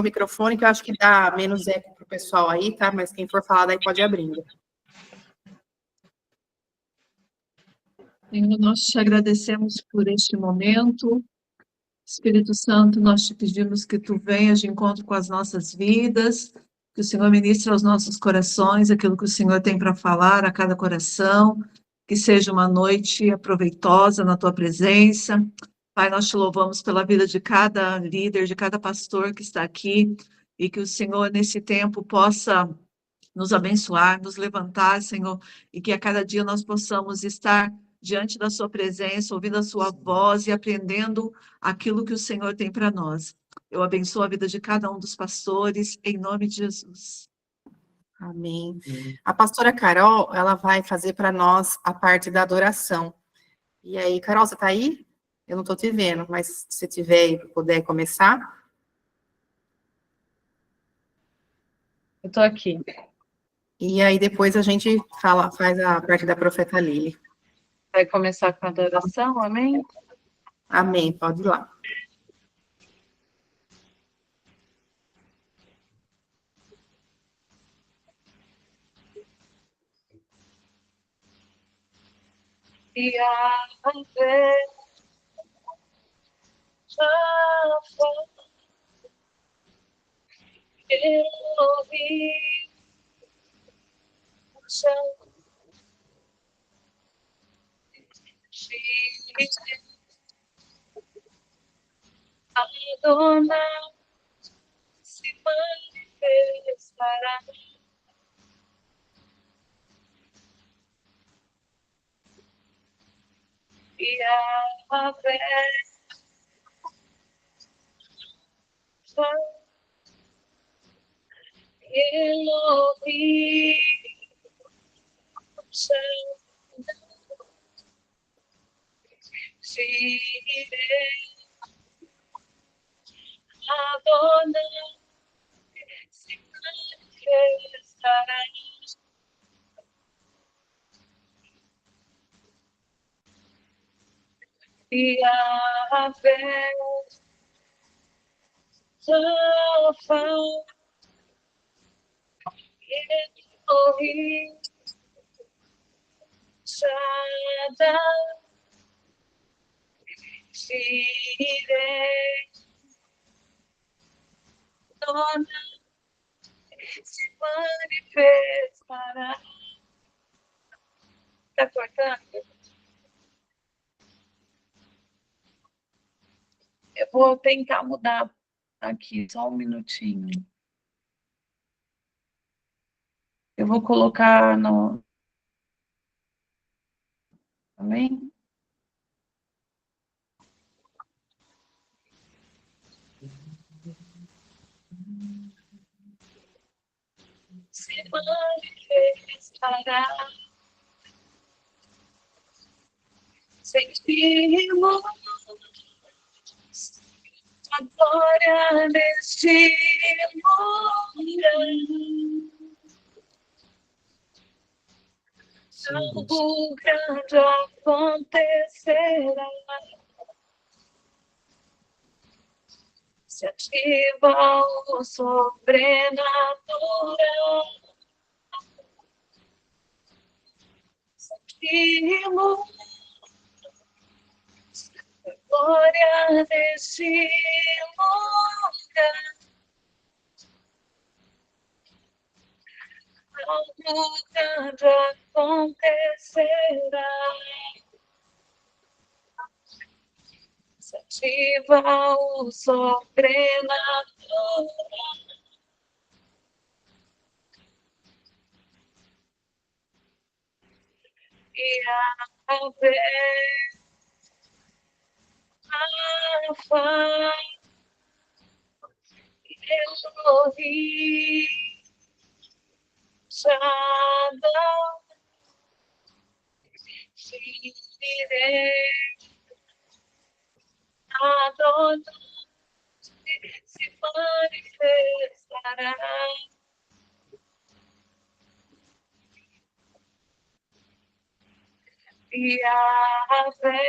o microfone, que eu acho que dá menos eco para o pessoal aí, tá? Mas quem for falar daí pode ir abrindo. Senhor, nós te agradecemos por este momento. Espírito Santo, nós te pedimos que tu venhas de encontro com as nossas vidas, que o Senhor ministre aos nossos corações aquilo que o Senhor tem para falar a cada coração, que seja uma noite proveitosa na tua presença. Pai, nós te louvamos pela vida de cada líder, de cada pastor que está aqui, e que o Senhor, nesse tempo, possa nos abençoar, nos levantar, Senhor, e que a cada dia nós possamos estar diante da sua presença, ouvindo a sua voz e aprendendo aquilo que o Senhor tem para nós. Eu abençoo a vida de cada um dos pastores, em nome de Jesus. Amém. A pastora Carol, ela vai fazer para nós a parte da adoração. E aí, Carol, você está aí? Eu não estou te vendo, mas se tiver e puder começar. Eu estou aqui. E aí depois a gente faz a parte da profeta Lili. Vai começar com a adoração, amém? Amém, pode ir lá. Adonai se manifestará. Yahvé Elohim Jireh Adonai se manifestará. Yahvé Rapha Elohim Shaddai Jireh Adonai se manifestará. Está cortando? Eu vou tentar mudar aqui, só um minutinho. Eu vou colocar no... Amém? Se manifestará. Sentimos a glória neste mundo. Algo grande acontecerá. Se ativa o sobrenatural. Sentimos a glória neste lugar. Algo grande acontecerá. Se ativa o sobrenatural. Yahvé Rapha Elohim Shaddai Jireh Adonai se manifestará. Yahvé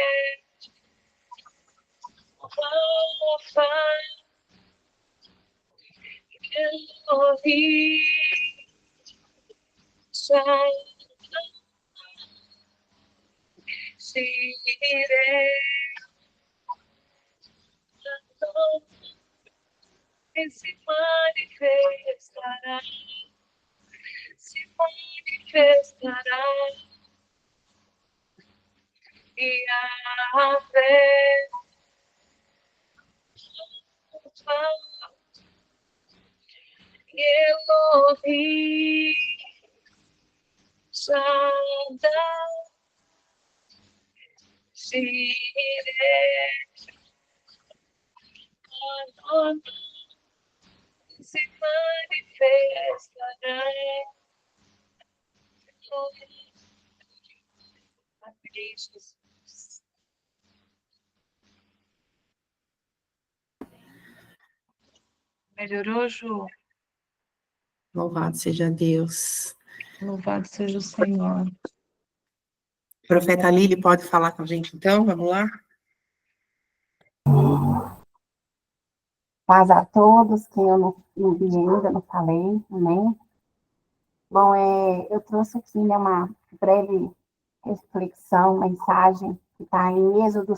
Rapha Elohim Shalom Shireh se manifestará, e a fé Elohim Shaddai Shireh se manifestará. Amém, Jesus. Melhorou, Ju? Louvado seja Deus. Louvado seja o Senhor. Profeta Lili, pode falar com a gente então? Vamos lá? Paz a todos, que eu não vi ainda, não falei, amém? Bom, eu trouxe aqui, né, uma breve reflexão, mensagem, que está em Êxodo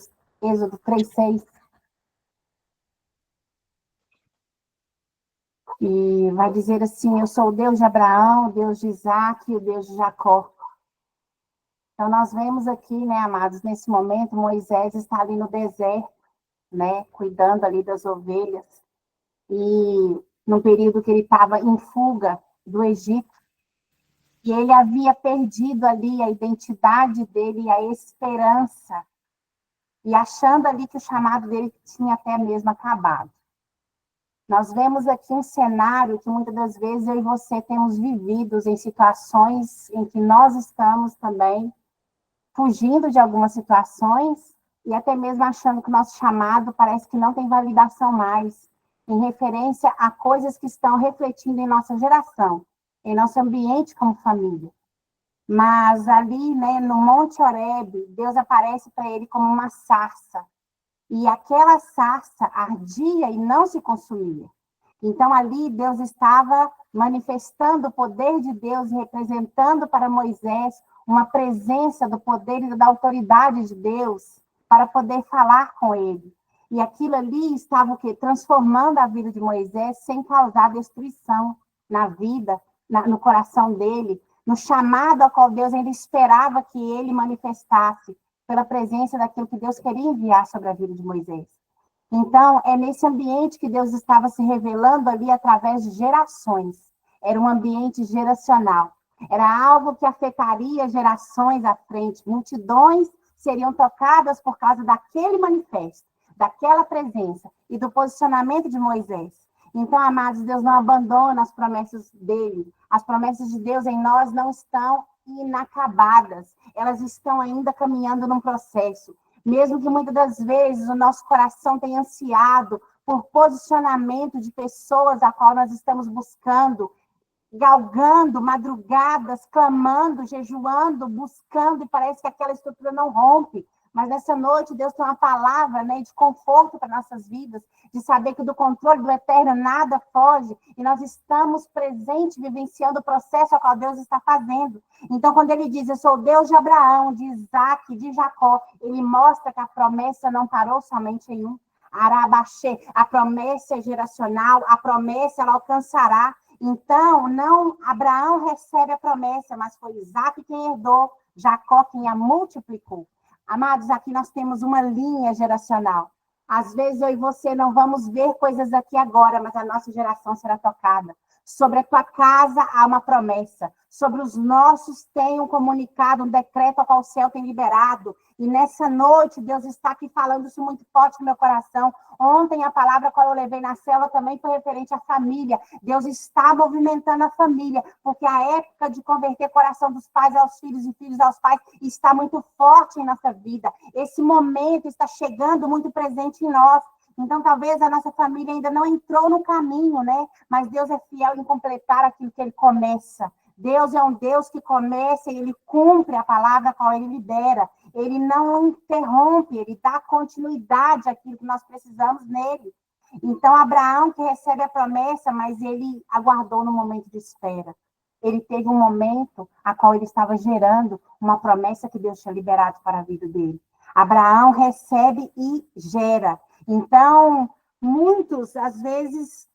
3:6, e vai dizer assim: eu sou o Deus de Abraão, o Deus de Isaac e o Deus de Jacó. Então, nós vemos aqui, né, amados, nesse momento, Moisés está ali no deserto, né, cuidando ali das ovelhas, e no período que ele estava em fuga do Egito, e ele havia perdido ali a identidade dele e a esperança, e achando ali que o chamado dele tinha até mesmo acabado. Nós vemos aqui um cenário que muitas das vezes eu e você temos vivido em situações em que nós estamos também fugindo de algumas situações e até mesmo achando que o nosso chamado parece que não tem validação mais, em referência a coisas que estão refletindo em nossa geração, em nosso ambiente como família. Mas ali, né, no Monte Horebe, Deus aparece para ele como uma sarça. E aquela sarça ardia e não se consumia. Então, ali, Deus estava manifestando o poder de Deus, representando para Moisés uma presença do poder e da autoridade de Deus para poder falar com ele. E aquilo ali estava o quê? Transformando a vida de Moisés sem causar destruição na vida, no coração dele, no chamado ao qual Deus ainda esperava que ele manifestasse pela presença daquilo que Deus queria enviar sobre a vida de Moisés. Então, é nesse ambiente que Deus estava se revelando ali através de gerações. Era um ambiente geracional. Era algo que afetaria gerações à frente. Multidões seriam tocadas por causa daquele manifesto, daquela presença e do posicionamento de Moisés. Então, amados, Deus não abandona as promessas dele. As promessas de Deus em nós não estão inacabadas. Elas estão ainda caminhando num processo. Mesmo que muitas das vezes o nosso coração tenha ansiado por posicionamento de pessoas a qual nós estamos buscando, galgando, madrugadas, clamando, jejuando, buscando, e parece que aquela estrutura não rompe. Mas nessa noite Deus tem uma palavra, né, de conforto para nossas vidas, de saber que do controle do eterno nada foge, e nós estamos presentes, vivenciando o processo ao qual Deus está fazendo. Então, quando ele diz, eu sou o Deus de Abraão, de Isaac, de Jacó, ele mostra que a promessa não parou somente em um. Arabaxê, a promessa é geracional, a promessa ela alcançará. Então, não Abraão recebe a promessa, mas foi Isaac quem herdou, Jacó quem a multiplicou. Amados, aqui nós temos uma linha geracional. Às vezes eu e você não vamos ver coisas aqui agora, mas a nossa geração será tocada. Sobre a tua casa há uma promessa. Sobre os nossos tem um comunicado, um decreto ao qual o céu tem liberado. E nessa noite, Deus está aqui falando isso muito forte no meu coração. Ontem, a palavra que eu levei na célula também foi referente à família. Deus está movimentando a família, porque a época de converter coração dos pais aos filhos e filhos aos pais está muito forte em nossa vida. Esse momento está chegando muito presente em nós. Então, talvez a nossa família ainda não entrou no caminho, né? Mas Deus é fiel em completar aquilo que ele começa. Deus é um Deus que começa e ele cumpre a palavra a qual ele libera. Ele não interrompe, ele dá continuidade àquilo que nós precisamos nele. Então, Abraão que recebe a promessa, mas ele aguardou no momento de espera. Ele teve um momento a qual ele estava gerando uma promessa que Deus tinha liberado para a vida dele. Abraão recebe e gera. Então, muitos, às vezes,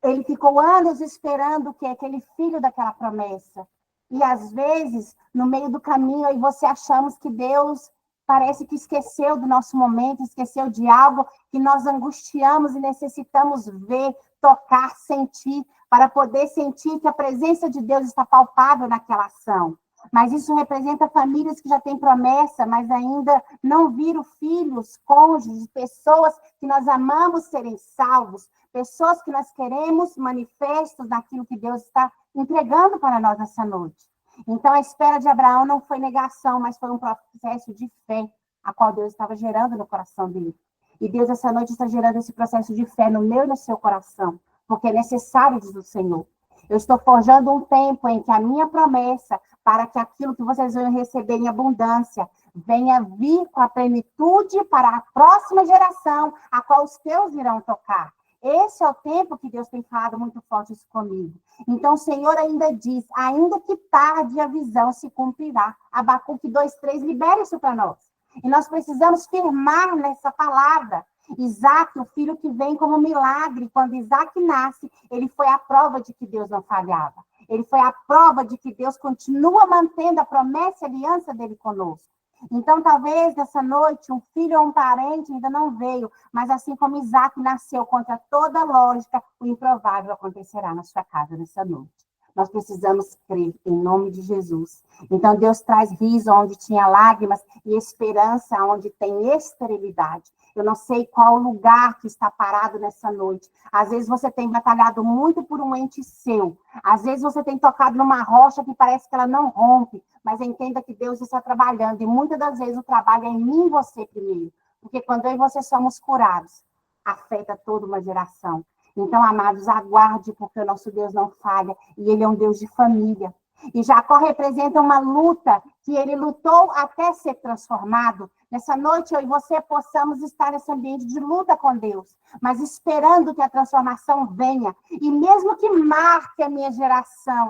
ele ficou anos esperando que aquele filho daquela promessa. E, às vezes, no meio do caminho, aí você achamos que Deus parece que esqueceu do nosso momento, esqueceu de algo que nós angustiamos e necessitamos ver, tocar, sentir, para poder sentir que a presença de Deus está palpável naquela ação. Mas isso representa famílias que já têm promessa, mas ainda não viram filhos, cônjuges, pessoas que nós amamos serem salvos, pessoas que nós queremos manifestos daquilo que Deus está entregando para nós nessa noite. Então, a espera de Abraão não foi negação, mas foi um processo de fé, a qual Deus estava gerando no coração dele. E Deus, essa noite, está gerando esse processo de fé no meu e no seu coração, porque é necessário, diz o Senhor. Eu estou forjando um tempo em que a minha promessa, para que aquilo que vocês vão receber em abundância, venha vir com a plenitude para a próxima geração, a qual os teus irão tocar. Esse é o tempo que Deus tem falado muito forte isso comigo. Então, o Senhor ainda diz, ainda que tarde a visão se cumprirá. Abacuque 2:3, libera isso para nós. E nós precisamos firmar nessa palavra. Isaac, o filho que vem como milagre, quando Isaac nasce, ele foi a prova de que Deus não falhava. Ele foi a prova de que Deus continua mantendo a promessa e a aliança dele conosco. Então, talvez, nessa noite, um filho ou um parente ainda não veio, mas assim como Isaac nasceu contra toda lógica, o improvável acontecerá na sua casa nessa noite. Nós precisamos crer em nome de Jesus. Então, Deus traz riso onde tinha lágrimas e esperança onde tem esterilidade. Eu não sei qual lugar que está parado nessa noite. Às vezes você tem batalhado muito por um ente seu. Às vezes você tem tocado numa rocha que parece que ela não rompe. Mas entenda que Deus está trabalhando. E muitas das vezes o trabalho é em mim e você primeiro. Porque quando eu e você somos curados, afeta toda uma geração. Então, amados, aguarde, porque o nosso Deus não falha. E Ele é um Deus de família. E Jacó representa uma luta que ele lutou até ser transformado. Nessa noite, eu e você possamos estar nesse ambiente de luta com Deus, mas esperando que a transformação venha. E mesmo que marque a minha geração,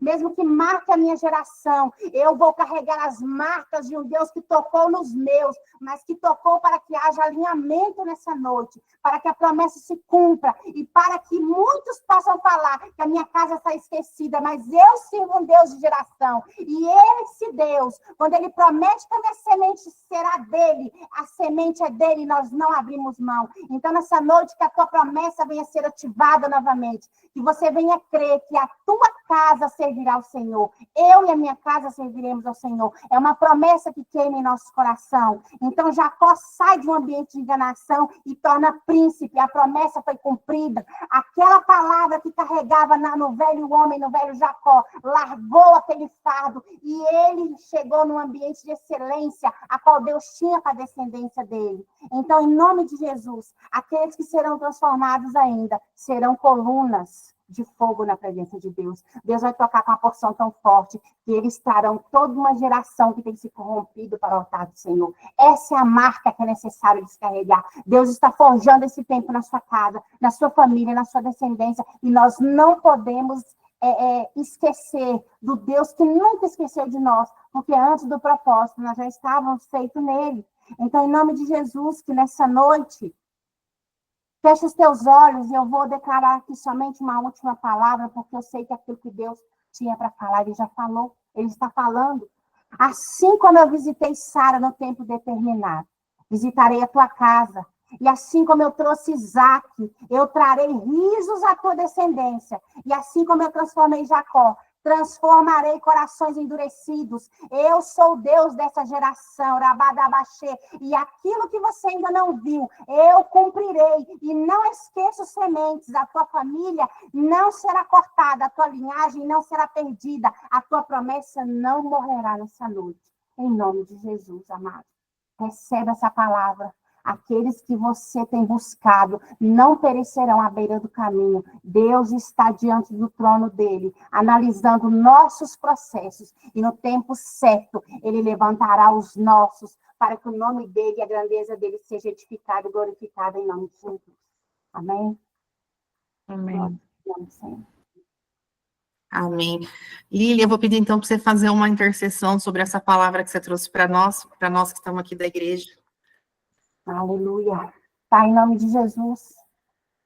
mesmo que marque a minha geração, eu vou carregar as marcas de um Deus que tocou nos meus, mas que tocou para que haja alinhamento nessa noite, para que a promessa se cumpra e para que muitos possam falar que a minha casa está esquecida, mas eu sirvo um Deus de geração. E esse Deus, quando Ele promete que a minha semente será dele, a semente é dele e nós não abrimos mão. Então, nessa noite, que a tua promessa venha ser ativada novamente, que você venha crer que a tua casa servirá ao Senhor. Eu e a minha casa serviremos ao Senhor. É uma promessa que queima em nosso coração. Então, Jacó sai de um ambiente de enganação e torna príncipe. A promessa foi cumprida. Aquela palavra que carregava no velho homem, no velho Jacó, largou aquele fardo e ele chegou num ambiente de excelência, a qual Deus tinha para a descendência dele. Então, em nome de Jesus, aqueles que serão transformados ainda serão colunas de fogo na presença de Deus. Deus vai tocar com uma porção tão forte que eles trarão toda uma geração que tem se corrompido para o altar do Senhor. Essa é a marca que é necessário descarregar. Deus está forjando esse tempo na sua casa, na sua família, na sua descendência, e nós não podemos esquecer do Deus que nunca esqueceu de nós, porque antes do propósito nós já estávamos feitos nele. Então, em nome de Jesus, que nessa noite, feche os teus olhos e eu vou declarar aqui somente uma última palavra, porque eu sei que aquilo que Deus tinha para falar, Ele já falou, Ele está falando. Assim como eu visitei Sara no tempo determinado, visitarei a tua casa. E assim como eu trouxe Isaac, eu trarei risos à tua descendência. E assim como eu transformei Jacó, transformarei corações endurecidos. Eu sou o Deus dessa geração, Rabadabaxê. E aquilo que você ainda não viu, eu cumprirei. E não esqueça os sementes. A tua família não será cortada, a tua linhagem não será perdida. A tua promessa não morrerá nessa noite. Em nome de Jesus, amado. Receba essa palavra. Aqueles que você tem buscado não perecerão à beira do caminho. Deus está diante do trono dele, analisando nossos processos. E no tempo certo, ele levantará os nossos para que o nome dele e a grandeza dele seja edificado e glorificado em nome de Jesus. Amém? Amém. Glória em nome do Senhor. Amém. Lília, eu vou pedir então para você fazer uma intercessão sobre essa palavra que você trouxe para nós que estamos aqui da igreja. Aleluia. Pai, em nome de Jesus,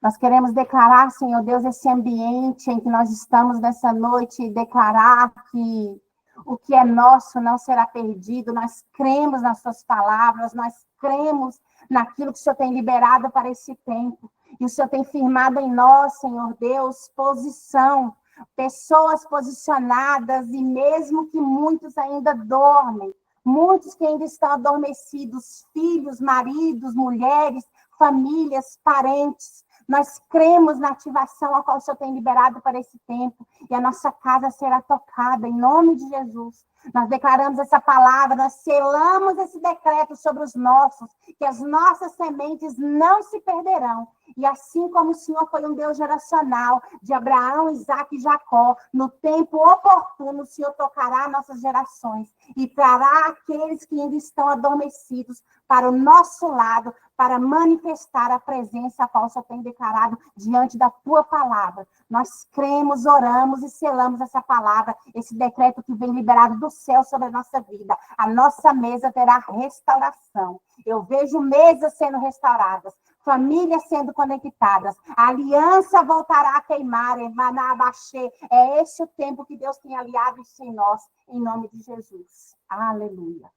nós queremos declarar, Senhor Deus, esse ambiente em que nós estamos nessa noite e declarar que o que é nosso não será perdido. Nós cremos nas suas palavras, nós cremos naquilo que o Senhor tem liberado para esse tempo. E o Senhor tem firmado em nós, Senhor Deus, posição, pessoas posicionadas, e mesmo que muitos ainda dormem, muitos que ainda estão adormecidos, filhos, maridos, mulheres, famílias, parentes, nós cremos na ativação a qual o Senhor tem liberado para esse tempo, e a nossa casa será tocada, em nome de Jesus. Nós declaramos essa palavra, nós selamos esse decreto sobre os nossos, que as nossas sementes não se perderão. E assim como o Senhor foi um Deus geracional de Abraão, Isaque e Jacó, no tempo oportuno, o Senhor tocará nossas gerações e trará aqueles que ainda estão adormecidos para o nosso lado, para manifestar a presença a qual o Senhor tem declarado diante da tua palavra. Nós cremos, oramos e selamos essa palavra, esse decreto que vem liberado do céu sobre a nossa vida. A nossa mesa terá restauração. Eu vejo mesas sendo restauradas, famílias sendo conectadas, a aliança voltará a queimar, Emanabaxê. É esse o tempo que Deus tem aliado em nós, em nome de Jesus. Aleluia.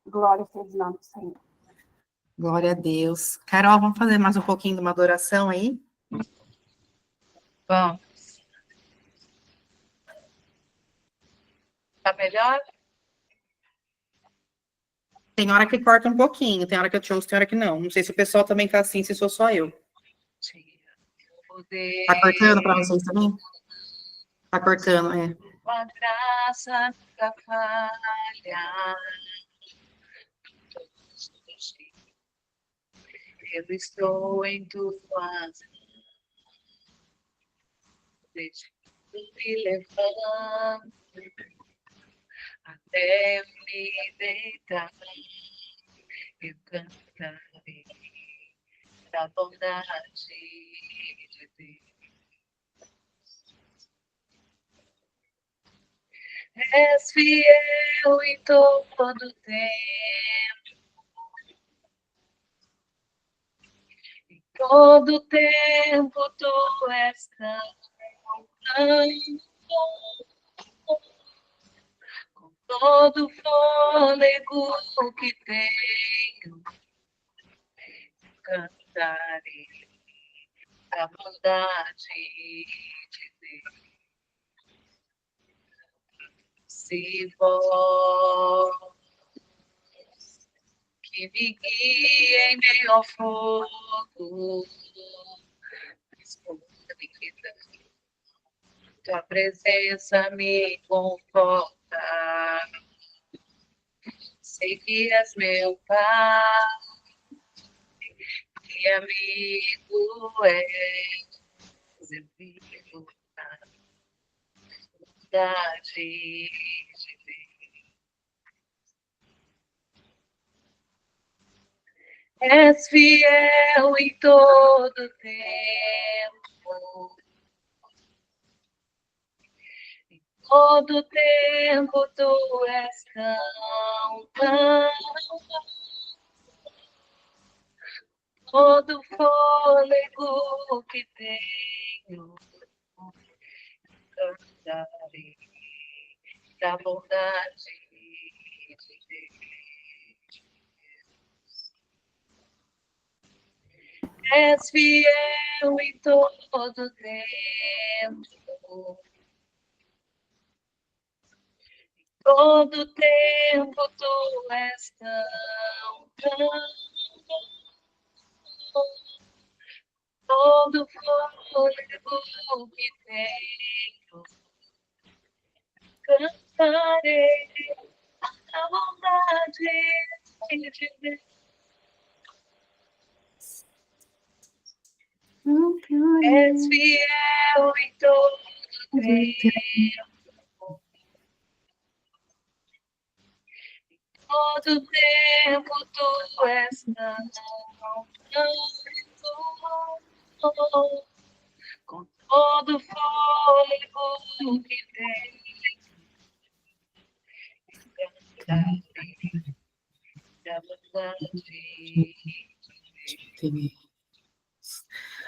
Glória seja o nome do Senhor. Glória a Deus. Carol, vamos fazer mais um pouquinho de uma adoração aí? Vamos. Tá melhor? Tem hora que corta um pouquinho, tem hora que eu te ouço, tem hora que não. Não sei se o pessoal também tá assim, se sou só eu. Tá cortando para vocês também? Tá cortando, é. A graça nunca falha. Eu estou em tuas mãos. Desde que me levanto até me deitar, eu cantarei da bondade de Deus. És fiel em todo tempo. Em todo tempo tu és tão bom. Com todo o fôlego que tenho, cantarei a bondade de Deus. Se vós que me guia em meio ao fogo, escondida, tua presença me conforta. Sei que és meu pai, que amigo és, eu vivo na bondade de Deus. És fiel em todo tempo. Em todo tempo tu és tão todo fôlego que tenho, cantarei da bondade de Deus. És fiel em todo tempo. Todo tempo tu és tão todo fôlego que tenho, cantarei a bondade de Deus. És fiel em todo tempo. todo tempo tu és com todo fôlego que tem. Da bondade.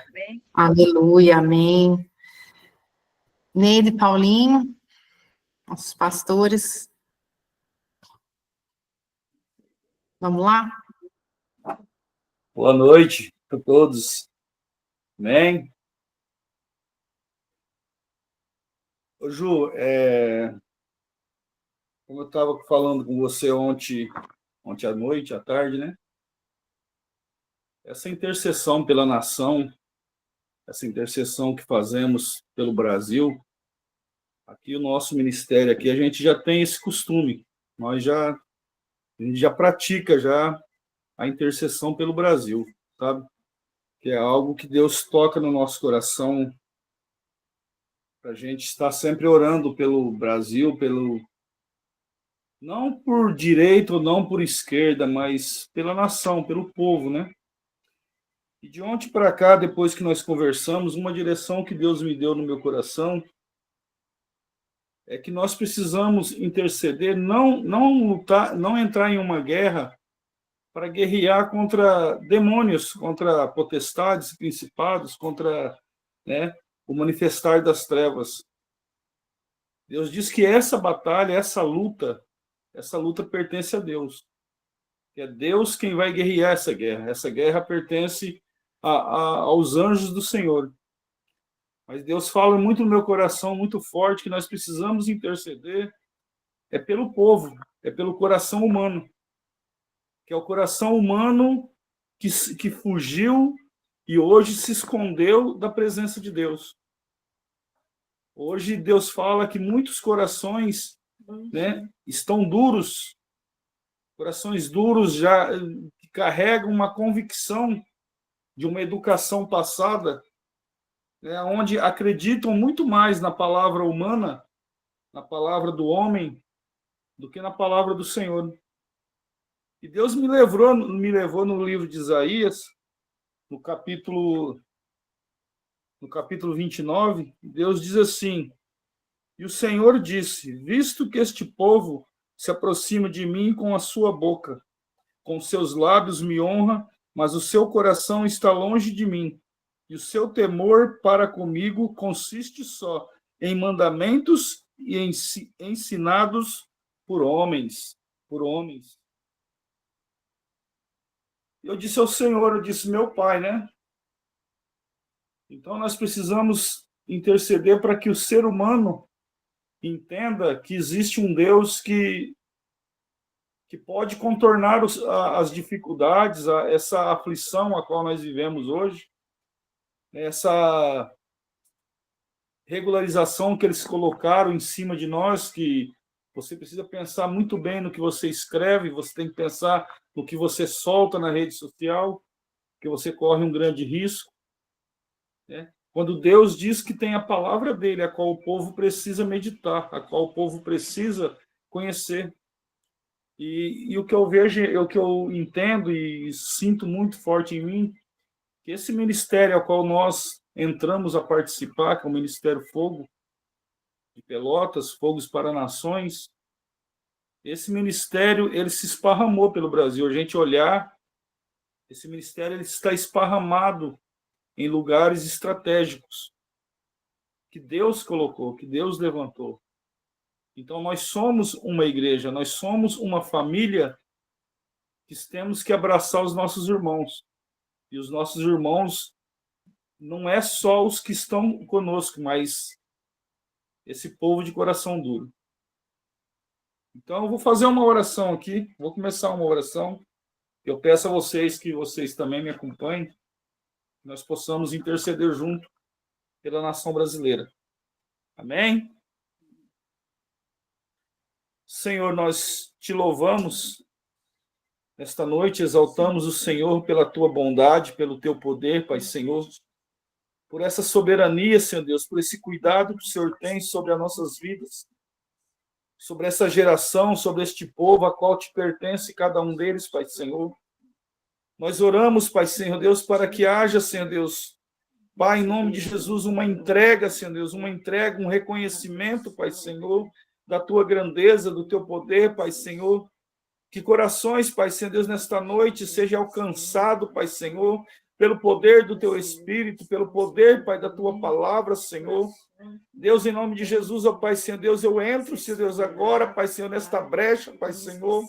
Amém? Aleluia, amém. Neide, Paulinho, nossos pastores. Vamos lá? Boa noite a todos. Amém? Ô, Ju, como eu estava falando com você ontem à noite, à tarde, né? Essa intercessão pela nação, essa intercessão que fazemos pelo Brasil, aqui o nosso ministério, aqui a gente já tem esse costume. A gente já pratica já a intercessão pelo Brasil, sabe? Que é algo que Deus toca no nosso coração, para a gente estar sempre orando pelo Brasil, não por direita ou não por esquerda, mas pela nação, pelo povo, né? E de ontem para cá, depois que nós conversamos, uma direção que Deus me deu no meu coração é que nós precisamos interceder, não lutar, não entrar em uma guerra para guerrear contra demônios, contra potestades, principados, contra, né, o manifestar das trevas. Deus diz que essa batalha, essa luta pertence a Deus. É Deus quem vai guerrear essa guerra. Essa guerra pertence aos anjos do Senhor. Mas Deus fala muito no meu coração, muito forte, que nós precisamos interceder pelo povo, pelo coração humano. Que é o coração humano que fugiu e hoje se escondeu da presença de Deus. Hoje Deus fala que muitos corações, né, estão duros, corações duros já que carregam uma convicção de uma educação passada, né, onde acreditam muito mais na palavra humana, na palavra do homem, do que na palavra do Senhor. E Deus me levou no livro de Isaías, no capítulo 29, Deus diz assim: e o Senhor disse, visto que este povo se aproxima de mim com a sua boca, com seus lábios me honra, mas o seu coração está longe de mim, e o seu temor para comigo consiste só em mandamentos e ensinados por homens. Eu disse ao Senhor, eu disse, meu Pai, né? Então nós precisamos interceder para que o ser humano entenda que existe um Deus que pode contornar as dificuldades, essa aflição a qual nós vivemos hoje, essa regularização que eles colocaram em cima de nós, que você precisa pensar muito bem no que você escreve, você tem que pensar no que você solta na rede social, que você corre um grande risco, né? Quando Deus diz que tem a palavra dele, a qual o povo precisa meditar, a qual o povo precisa conhecer. E o que eu vejo, o que eu entendo e sinto muito forte em mim, que esse ministério ao qual nós entramos a participar, que é o Ministério Fogo de Pelotas, Fogos para Nações, esse ministério ele se esparramou pelo Brasil. A gente olhar, esse ministério ele está esparramado em lugares estratégicos que Deus colocou, que Deus levantou. Então, nós somos uma igreja, nós somos uma família que temos que abraçar os nossos irmãos. E os nossos irmãos não é só os que estão conosco, mas esse povo de coração duro. Então, eu vou fazer uma oração aqui, vou começar uma oração. Eu peço a vocês que vocês também me acompanhem, que nós possamos interceder junto pela nação brasileira. Amém? Senhor, nós te louvamos esta noite, exaltamos o Senhor pela tua bondade, pelo teu poder, Pai Senhor, por essa soberania, Senhor Deus, por esse cuidado que o Senhor tem sobre as nossas vidas. sobre essa geração, sobre este povo, a qual te pertence cada um deles, Pai Senhor. Nós oramos, Pai Senhor Deus, para que haja, Senhor Deus, Pai, em nome de Jesus, uma entrega, Senhor Deus, uma entrega, um reconhecimento, Pai Senhor, da tua grandeza, do teu poder, Pai Senhor. Que corações, Pai Senhor Deus, nesta noite seja alcançado, Pai Senhor, pelo poder do teu Espírito, pelo poder, Pai, da tua palavra, Senhor. Deus, em nome de Jesus, ó Pai Senhor Deus, eu entro, Senhor Deus, agora, Pai Senhor, nesta brecha, Pai Senhor,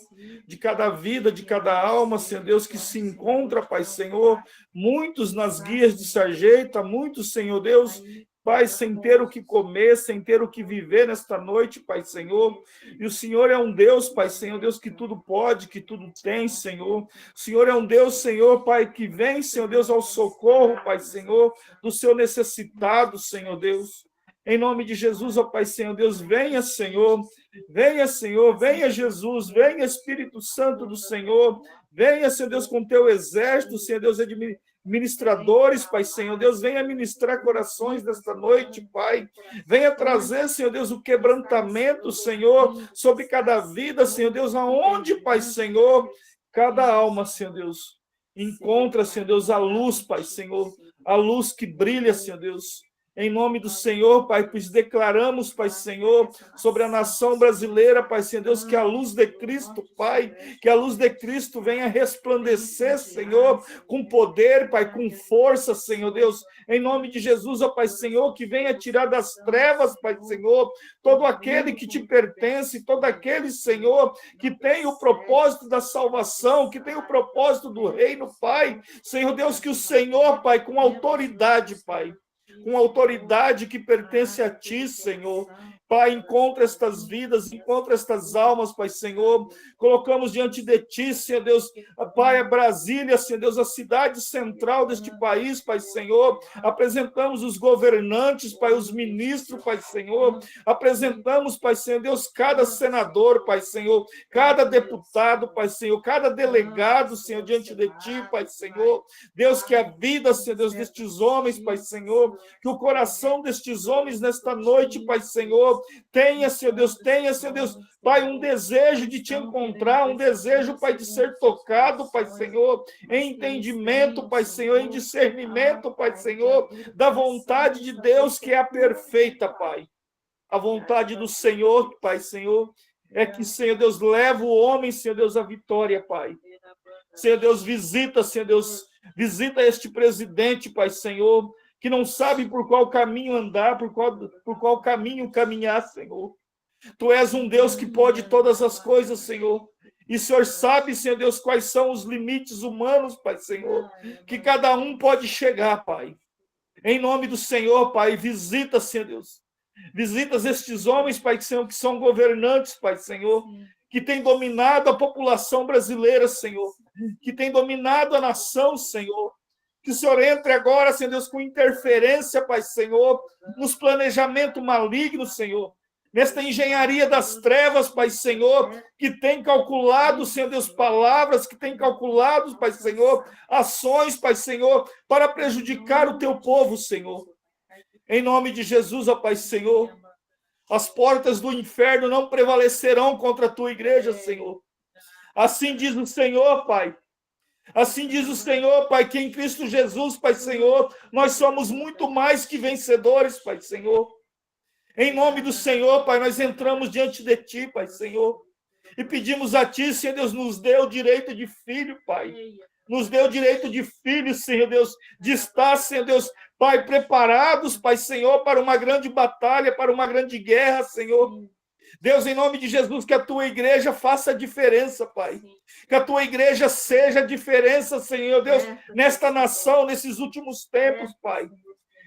de cada vida, de cada alma, Senhor Deus, que se encontra, Pai Senhor, muitos nas guias de sarjeta, muitos, Senhor Deus, Pai, sem ter o que comer, sem ter o que viver nesta noite, Pai Senhor. E o Senhor é um Deus, Pai Senhor, Deus que tudo pode, que tudo tem, Senhor. O Senhor é um Deus, Senhor, Pai, que vem, Senhor Deus, ao socorro, Pai Senhor, do seu necessitado, Senhor Deus. Em nome de Jesus, ó Pai Senhor Deus, venha, Senhor, venha Jesus, venha Espírito Santo do Senhor, venha, Senhor Deus, com teu exército, Senhor Deus, ministradores, Pai Senhor Deus, venha ministrar corações desta noite, Pai, venha trazer, Senhor Deus, o quebrantamento, Senhor, sobre cada vida, Senhor Deus, aonde, Pai Senhor, cada alma, Senhor Deus, encontra, Senhor Deus, a luz, Pai Senhor, a luz que brilha, Senhor Deus. Em nome do Senhor, Pai, pois declaramos, Pai Senhor, sobre a nação brasileira, Pai Senhor Deus, que a luz de Cristo, Pai, que a luz de Cristo venha resplandecer, Senhor, com poder, Pai, com força, Senhor Deus, em nome de Jesus, ó Pai Senhor, que venha tirar das trevas, Pai Senhor, todo aquele que te pertence, todo aquele, Senhor, que tem o propósito da salvação, que tem o propósito do reino, Pai, Senhor Deus, que o Senhor, Pai, com autoridade, Pai, com autoridade que pertence a ti, Senhor. Pai, encontra estas vidas, encontra estas almas, Pai Senhor. Colocamos diante de ti, Senhor Deus, Pai, a Brasília, Senhor Deus, a cidade central deste país, Pai Senhor. Apresentamos os governantes, Pai, os ministros, Pai Senhor. Apresentamos, Pai Senhor Deus, cada senador, Pai Senhor, cada deputado, Pai Senhor, cada delegado, Senhor, diante de ti, Pai Senhor. Deus, que a vida, Senhor Deus, destes homens, Pai Senhor, que o coração destes homens nesta noite, Pai Senhor, tenha, Senhor Deus, Pai, um desejo de te encontrar, um desejo, Pai, de ser tocado, Pai Senhor, em entendimento, Pai Senhor, em discernimento, Pai Senhor, da vontade de Deus que é a perfeita, Pai. A vontade do Senhor, Pai Senhor, é que, Senhor Deus, leva o homem, Senhor Deus, à vitória, Pai. Senhor Deus, visita, Senhor Deus, visita este presidente, Pai Senhor, que não sabe por qual caminho andar, por qual caminho caminhar, Senhor. Tu és um Deus que pode todas as coisas, Senhor. E o Senhor sabe, Senhor Deus, quais são os limites humanos, Pai Senhor, que cada um pode chegar, Pai. Em nome do Senhor, Pai, visita, Senhor Deus. Visita estes homens, Pai Senhor, que são governantes, Pai Senhor, que têm dominado a população brasileira, Senhor, que têm dominado a nação, Senhor. Que o Senhor entre agora, Senhor Deus, com interferência, Pai Senhor, nos planejamentos malignos, Senhor, nesta engenharia das trevas, Pai Senhor, que tem calculado, Senhor Deus, palavras, que tem calculado, Pai Senhor, ações, Pai Senhor, para prejudicar o teu povo, Senhor. Em nome de Jesus, ó Pai Senhor, as portas do inferno não prevalecerão contra a tua igreja, Senhor. Assim diz o Senhor, Pai. Assim diz o Senhor, Pai, que em Cristo Jesus, Pai Senhor, nós somos muito mais que vencedores, Pai Senhor. Em nome do Senhor, Pai, nós entramos diante de Ti, Pai Senhor, e pedimos a Ti, Senhor Deus, nos dê o direito de filho, Pai. Nos dê o direito de filho, Senhor Deus, de estar, Senhor Deus, Pai, preparados, Pai Senhor, para uma grande batalha, para uma grande guerra, Senhor. Deus, em nome de Jesus, que a tua igreja faça a diferença, Pai. Que a tua igreja seja a diferença, Senhor Deus, nesta nação, nesses últimos tempos, Pai.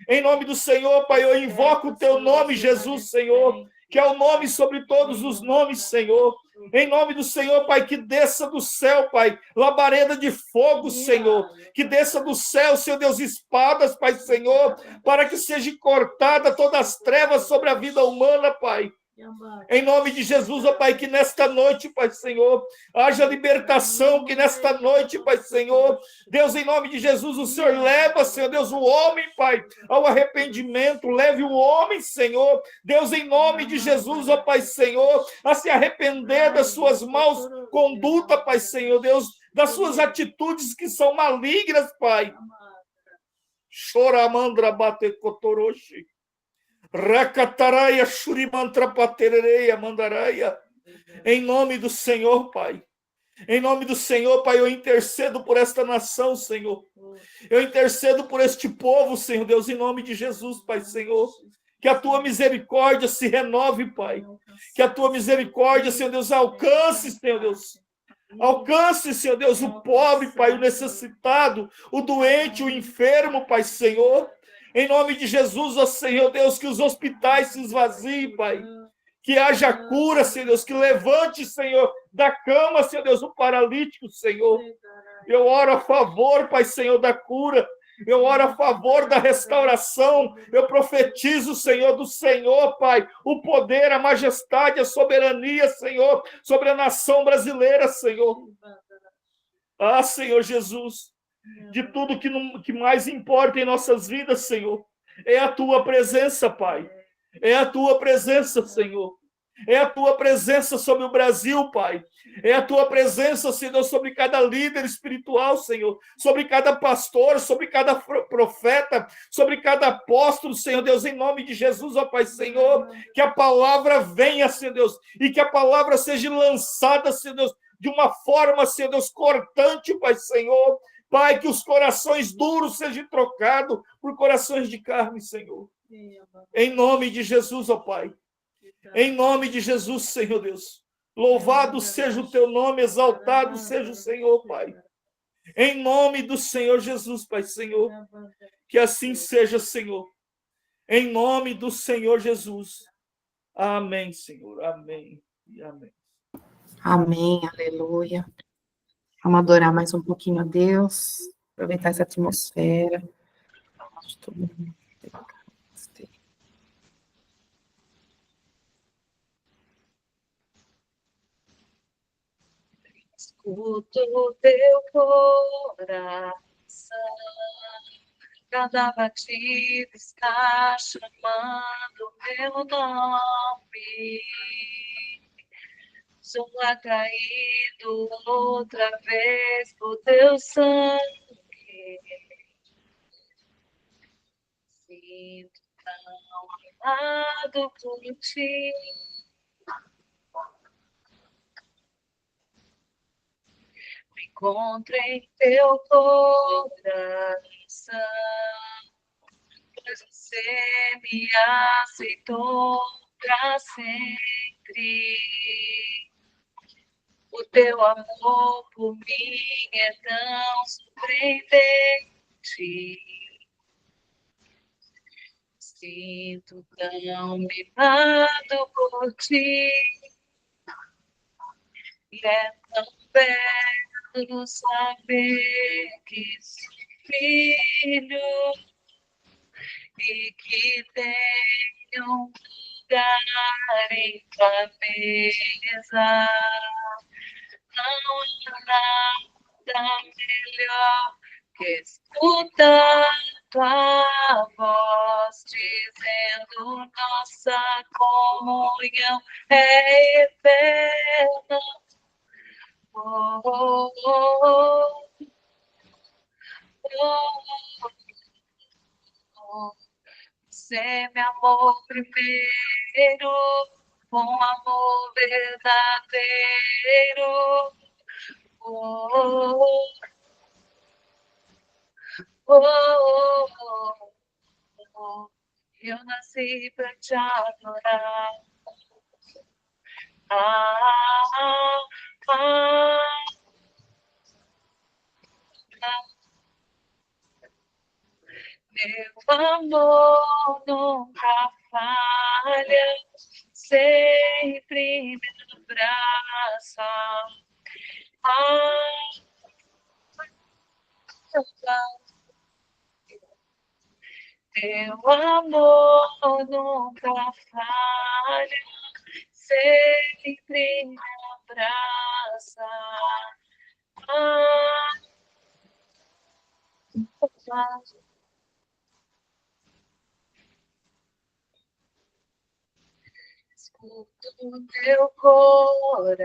Em nome do Senhor, Pai, eu invoco o teu nome, Jesus, Senhor, que é o nome sobre todos os nomes, Senhor. Em nome do Senhor, Pai, que desça do céu, Pai, labareda de fogo, Senhor. Que desça do céu, Senhor Deus, espadas, Pai, Senhor, para que seja cortada todas as trevas sobre a vida humana, Pai. Em nome de Jesus, ó Pai, que nesta noite, Pai Senhor, haja libertação, que nesta noite, Pai Senhor, Deus, em nome de Jesus, o Senhor leva, Senhor Deus, o homem, Pai, ao arrependimento, leve o homem, Senhor, Deus, em nome de Jesus, ó Pai Senhor, a se arrepender das suas maus condutas, Pai Senhor, Deus, das suas atitudes que são malignas, Pai. Choramandra bate cotoroshi. Rakataraia Shurimantra Patereia Mandaraia. Em nome do Senhor, Pai. Em nome do Senhor, Pai, eu intercedo por esta nação, Senhor. Eu intercedo por este povo, Senhor Deus, em nome de Jesus, Pai, Senhor. Que a tua misericórdia se renove, Pai. Que a tua misericórdia, Senhor Deus, alcance, Senhor Deus. Alcance, Senhor Deus, o pobre, Pai, o necessitado, o doente, o enfermo, Pai, Senhor. Em nome de Jesus, ó Senhor Deus, que os hospitais se esvaziem, Pai. Que haja cura, Senhor Deus, que levante, Senhor, da cama, Senhor Deus, o paralítico, Senhor. Eu oro a favor, Pai, Senhor, da cura. Eu oro a favor da restauração. Eu profetizo, Senhor, do Senhor, Pai, o poder, a majestade, a soberania, Senhor, sobre a nação brasileira, Senhor. Ah, Senhor Jesus, de tudo que mais importa em nossas vidas, Senhor, é a tua presença, Pai. É a tua presença, Senhor. É a tua presença sobre o Brasil, Pai. É a tua presença, Senhor, sobre cada líder espiritual, Senhor. Sobre cada pastor, sobre cada profeta, sobre cada apóstolo, Senhor Deus, em nome de Jesus, ó Pai, Senhor. Que a palavra venha, Senhor Deus, e que a palavra seja lançada, Senhor Deus, de uma forma, Senhor Deus, cortante, Pai, Senhor. Pai, que os corações duros sejam trocados por corações de carne, Senhor. Em nome de Jesus, ó Pai. Em nome de Jesus, Senhor Deus. Louvado seja o teu nome, exaltado seja o Senhor, Pai. Em nome do Senhor Jesus, Pai, Senhor. Que assim seja, Senhor. Em nome do Senhor Jesus. Amém, Senhor. Amém e amém. Amém, aleluia. Vamos adorar mais um pouquinho a Deus, aproveitar essa atmosfera. Todo mundo. Escuto o teu coração, cada batida está chamando meu nome. Sou atraído outra vez por teu sangue. Sinto tão amado por ti. Me encontro em teu coração, pois você me aceitou para sempre. O teu amor por mim é tão surpreendente. Sinto tão mimado por ti. E é tão belo saber que sou filho e que tenho um lugar em tua mesa. Não há nada melhor que escutar tua voz dizendo nossa comunhão é eterna. Oh, oh, oh, oh, oh. Você me amou primeiro, com amor verdadeiro. Oh, oh, oh, oh, oh. Eu nasci para te adorar. Meu amor nunca falha, sempre me abraça. Teu amor nunca falha, sempre me abraça. Escuto o teu coração,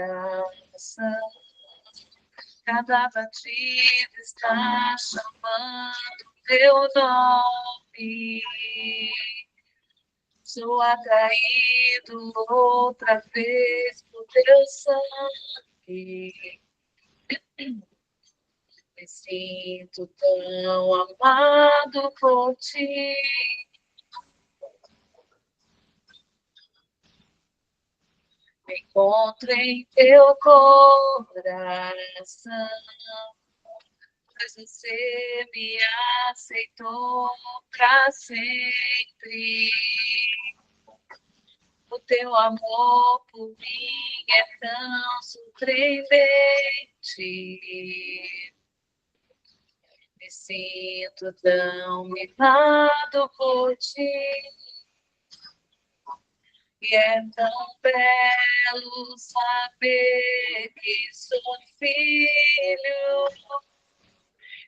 cada batida está chamando teu nome. Sou atraído outra vez por teu sangue. Me sinto tão amado por ti. Me encontro em teu coração, pois você me aceitou pra sempre. O teu amor por mim é tão surpreendente. Me sinto tão mimado por ti. E é tão belo saber que sou filho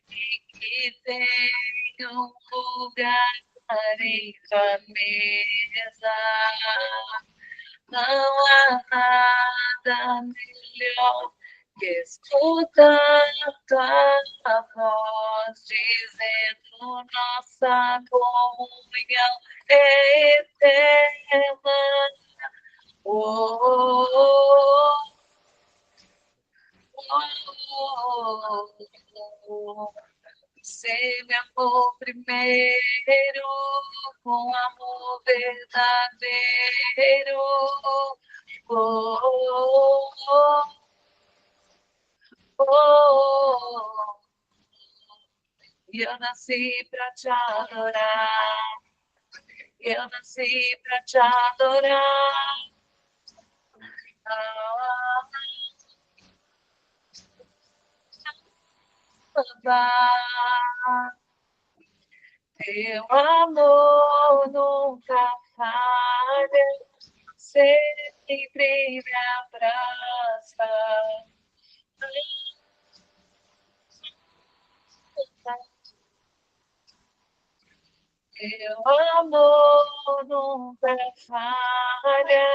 e que tenho um lugar em tua mesa. Não há nada melhor que escutar tua voz dizendo nossa comunhão é eterna. Oh, oh, oh, oh, oh. Você me amou primeiro, com amor verdadeiro. Oh, oh, oh, oh. E eu nasci pra te adorar. Eu nasci pra te adorar. Teu amor nunca falha, sempre me abraça. Teu amor nunca falha,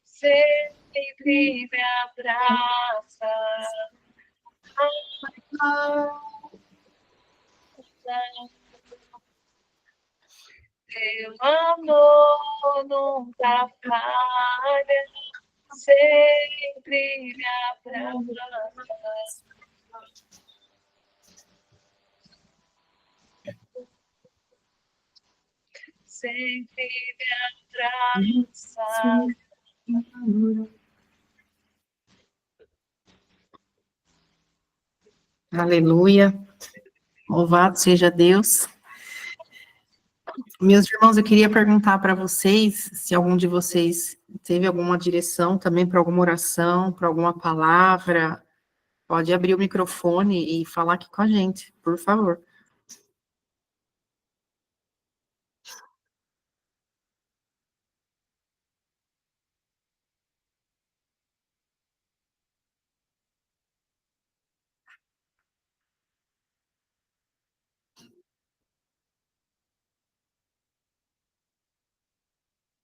sempre me abraça. Teu amor nunca falha, sempre me abraça. Sempre me abraça. Aleluia. Louvado seja Deus. Meus irmãos, eu queria perguntar para vocês se algum de vocês teve alguma direção também para alguma oração, para alguma palavra. Pode abrir o microfone e falar aqui com a gente, por favor.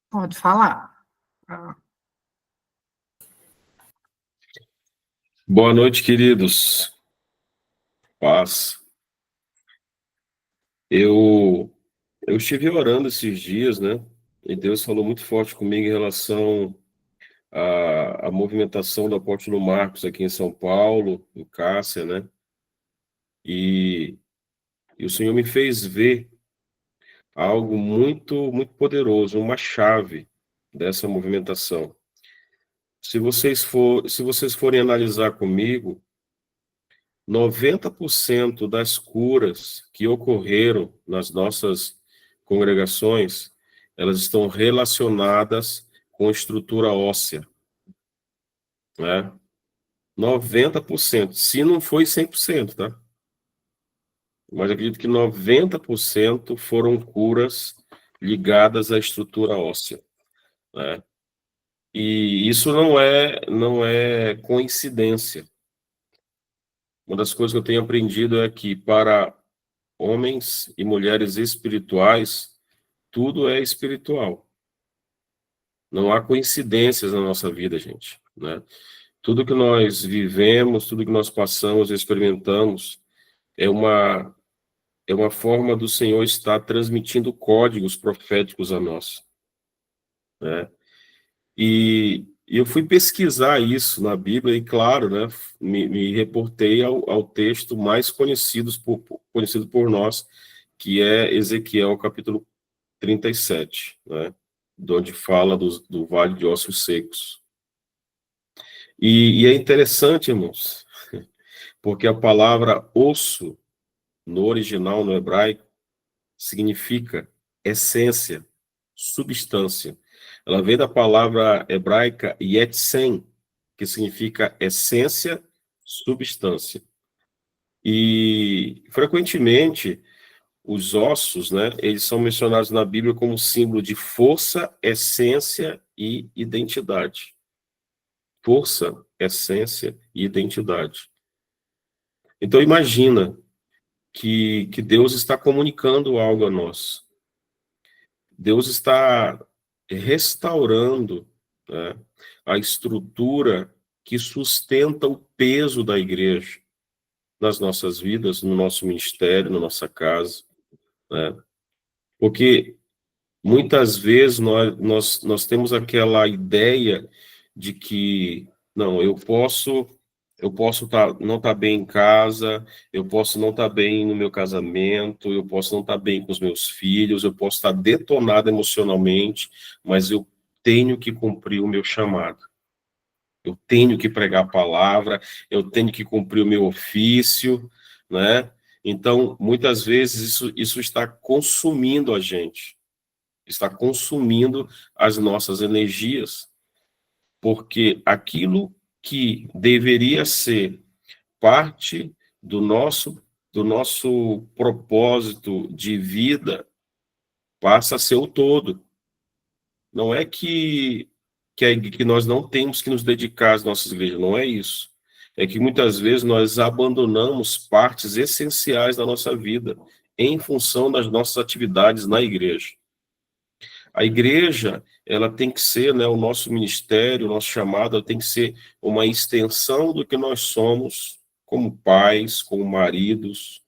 Pode falar. Boa noite, queridos. Paz. Eu estive orando esses dias, né? E Deus falou muito forte comigo em relação à movimentação do apóstolo Marcos aqui em São Paulo, em Cássia, né? E o Senhor me fez ver algo muito, muito poderoso, uma chave dessa movimentação. Se vocês forem analisar comigo, 90% das curas que ocorreram nas nossas congregações, elas estão relacionadas com estrutura óssea, né? 90%, se não foi 100%, tá? Mas acredito que 90% foram curas ligadas à estrutura óssea, né? E isso não é coincidência. Uma das coisas que eu tenho aprendido é que para homens e mulheres espirituais, tudo é espiritual. Não há coincidências na nossa vida, gente, né? Tudo que nós vivemos, tudo que nós passamos, experimentamos, é uma forma do Senhor estar transmitindo códigos proféticos a nós, né? E eu fui pesquisar isso na Bíblia e, claro, né, me reportei ao texto mais conhecido por nós, que é Ezequiel, capítulo 37, né, de onde fala do vale de ossos secos. E é interessante, irmãos, porque a palavra osso, no original, no hebraico, significa essência, substância. Ela vem da palavra hebraica yetzem, que significa essência, substância. E, frequentemente, os ossos, né, eles são mencionados na Bíblia como símbolo de força, essência e identidade. Força, essência e identidade. Então, imagina que Deus está comunicando algo a nós. Deus está restaurando, né, a estrutura que sustenta o peso da igreja nas nossas vidas, no nosso ministério, na nossa casa, né? Porque muitas vezes nós temos aquela ideia de que, não, eu posso não estar bem em casa, eu posso não estar bem no meu casamento, eu posso não estar bem com os meus filhos, eu posso estar detonado emocionalmente, mas eu tenho que cumprir o meu chamado. Eu tenho que pregar a palavra, eu tenho que cumprir o meu ofício, né? Então, muitas vezes isso está consumindo a gente, está consumindo as nossas energias, porque aquilo que deveria ser parte do nosso propósito de vida passa a ser o todo. Não é que nós não temos que nos dedicar às nossas igrejas, não é isso. É que muitas vezes nós abandonamos partes essenciais da nossa vida em função das nossas atividades na igreja. A igreja, ela tem que ser, né, o nosso ministério, o nosso chamado, ela tem que ser uma extensão do que nós somos como pais, como maridos,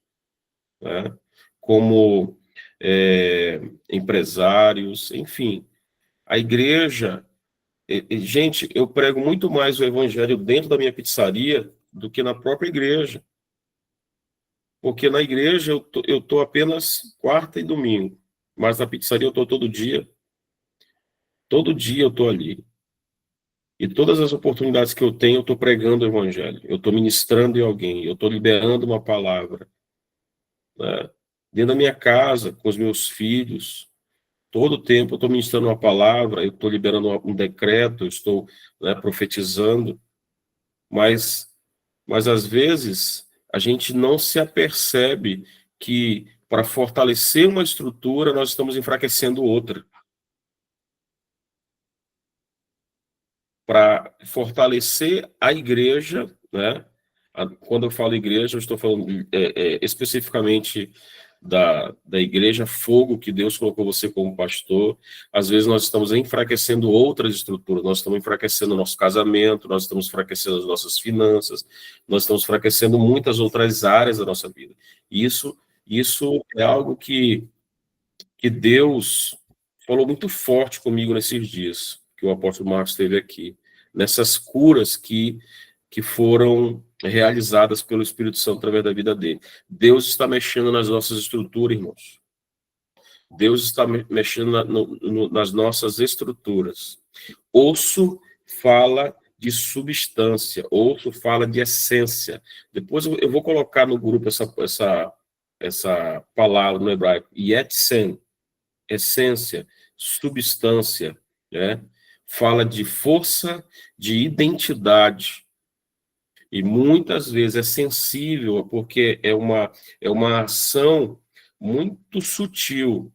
né, como empresários, enfim. A igreja, gente, eu prego muito mais o evangelho dentro da minha pizzaria do que na própria igreja. Porque na igreja eu tô apenas quarta e domingo, mas na pizzaria eu estou todo dia. Todo dia eu estou ali. E todas as oportunidades que eu tenho, eu estou pregando o evangelho. Eu estou ministrando em alguém. Eu estou liberando uma palavra, né? Dentro da minha casa, com os meus filhos. Todo o tempo eu estou ministrando uma palavra, eu estou liberando um decreto, eu estou, né, profetizando. Mas às vezes, a gente não se apercebe que, para fortalecer uma estrutura, nós estamos enfraquecendo outra. Para fortalecer a igreja, né? Quando eu falo igreja, eu estou falando especificamente da Igreja Fogo, que Deus colocou você como pastor. Às vezes nós estamos enfraquecendo outras estruturas, nós estamos enfraquecendo o nosso casamento, nós estamos enfraquecendo as nossas finanças, nós estamos enfraquecendo muitas outras áreas da nossa vida. Isso é algo que Deus falou muito forte comigo nesses dias, que o apóstolo Marcos esteve aqui, nessas curas que foram realizadas pelo Espírito Santo através da vida dele. Deus está mexendo nas nossas estruturas, irmãos. Deus está mexendo nas nossas estruturas. Osso fala de substância, osso fala de essência. Depois eu vou colocar no grupo essa palavra no hebraico, yetzem, essência, substância, né? Fala de força, de identidade. E muitas vezes é sensível, porque é uma ação muito sutil.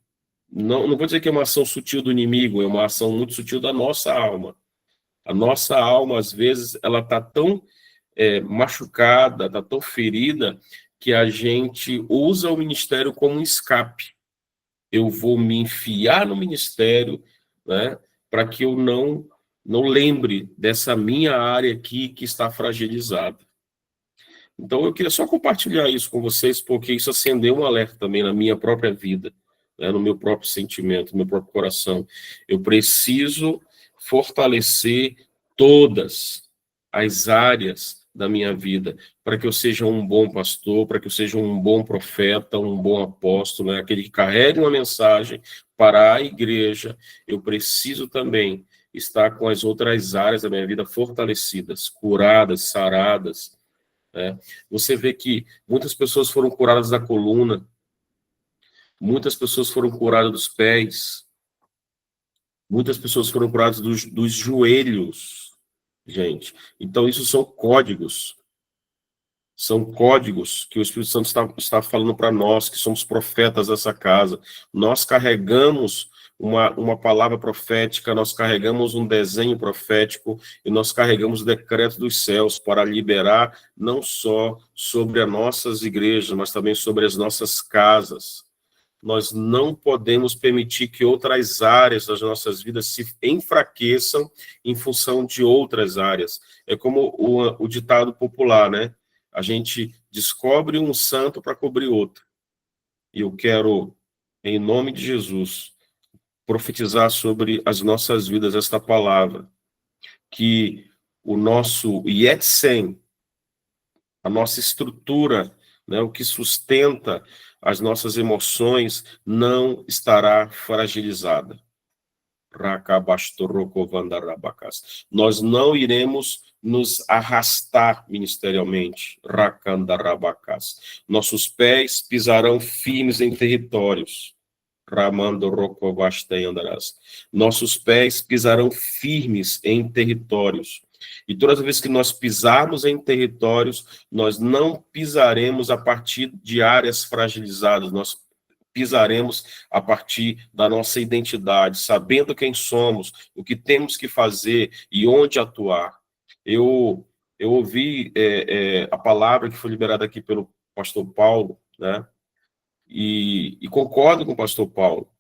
Não vou dizer que é uma ação sutil do inimigo, é uma ação muito sutil da nossa alma. A nossa alma, às vezes, ela está tão machucada, está tão ferida, que a gente usa o ministério como um escape. Eu vou me enfiar no ministério, né, para que eu não lembre dessa minha área aqui que está fragilizada. Então, eu queria só compartilhar isso com vocês, porque isso acendeu um alerta também na minha própria vida, né, no meu próprio sentimento, no meu próprio coração. Eu preciso fortalecer todas as áreas da minha vida, para que eu seja um bom pastor, para que eu seja um bom profeta, um bom apóstolo, né, aquele que carrega uma mensagem para a igreja. Eu preciso também estar com as outras áreas da minha vida fortalecidas, curadas, saradas, né? Você vê que muitas pessoas foram curadas da coluna, muitas pessoas foram curadas dos pés, muitas pessoas foram curadas dos joelhos, gente. Então, isso são códigos que o Espírito Santo está falando para nós, que somos profetas dessa casa. Nós carregamos uma palavra profética, nós carregamos um desenho profético e nós carregamos o decreto dos céus para liberar não só sobre as nossas igrejas, mas também sobre as nossas casas. Nós não podemos permitir que outras áreas das nossas vidas se enfraqueçam em função de outras áreas. É como o ditado popular, né? A gente descobre um santo para cobrir outro. E eu quero, em nome de Jesus, profetizar sobre as nossas vidas esta palavra, que o nosso Yetsem, a nossa estrutura, né, o que sustenta as nossas emoções, não estará fragilizada. Nós não iremos nos arrastar ministerialmente. Nossos pés pisarão firmes em territórios. Nossos pés pisarão firmes em territórios. E todas as vezes que nós pisarmos em territórios, nós não pisaremos a partir de áreas fragilizadas, nós pisaremos a partir da nossa identidade, sabendo quem somos, o que temos que fazer e onde atuar. Eu ouvi a palavra que foi liberada aqui pelo pastor Paulo, né? E concordo com o pastor Paulo,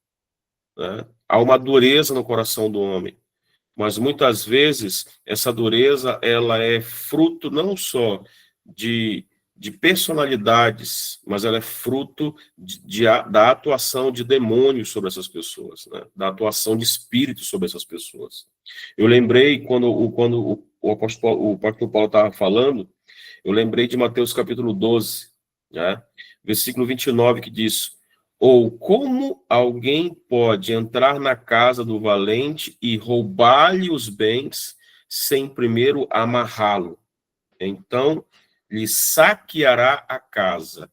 né? Há uma dureza no coração do homem, mas muitas vezes essa dureza ela é fruto não só de personalidades, mas ela é fruto da atuação de demônios sobre essas pessoas, né? Da atuação de espíritos sobre essas pessoas. Eu lembrei, quando o pastor Paulo estava falando, eu lembrei de Mateus capítulo 12, né? Versículo 29, que diz: ou como alguém pode entrar na casa do valente e roubar-lhe os bens sem primeiro amarrá-lo? Então lhe saqueará a casa.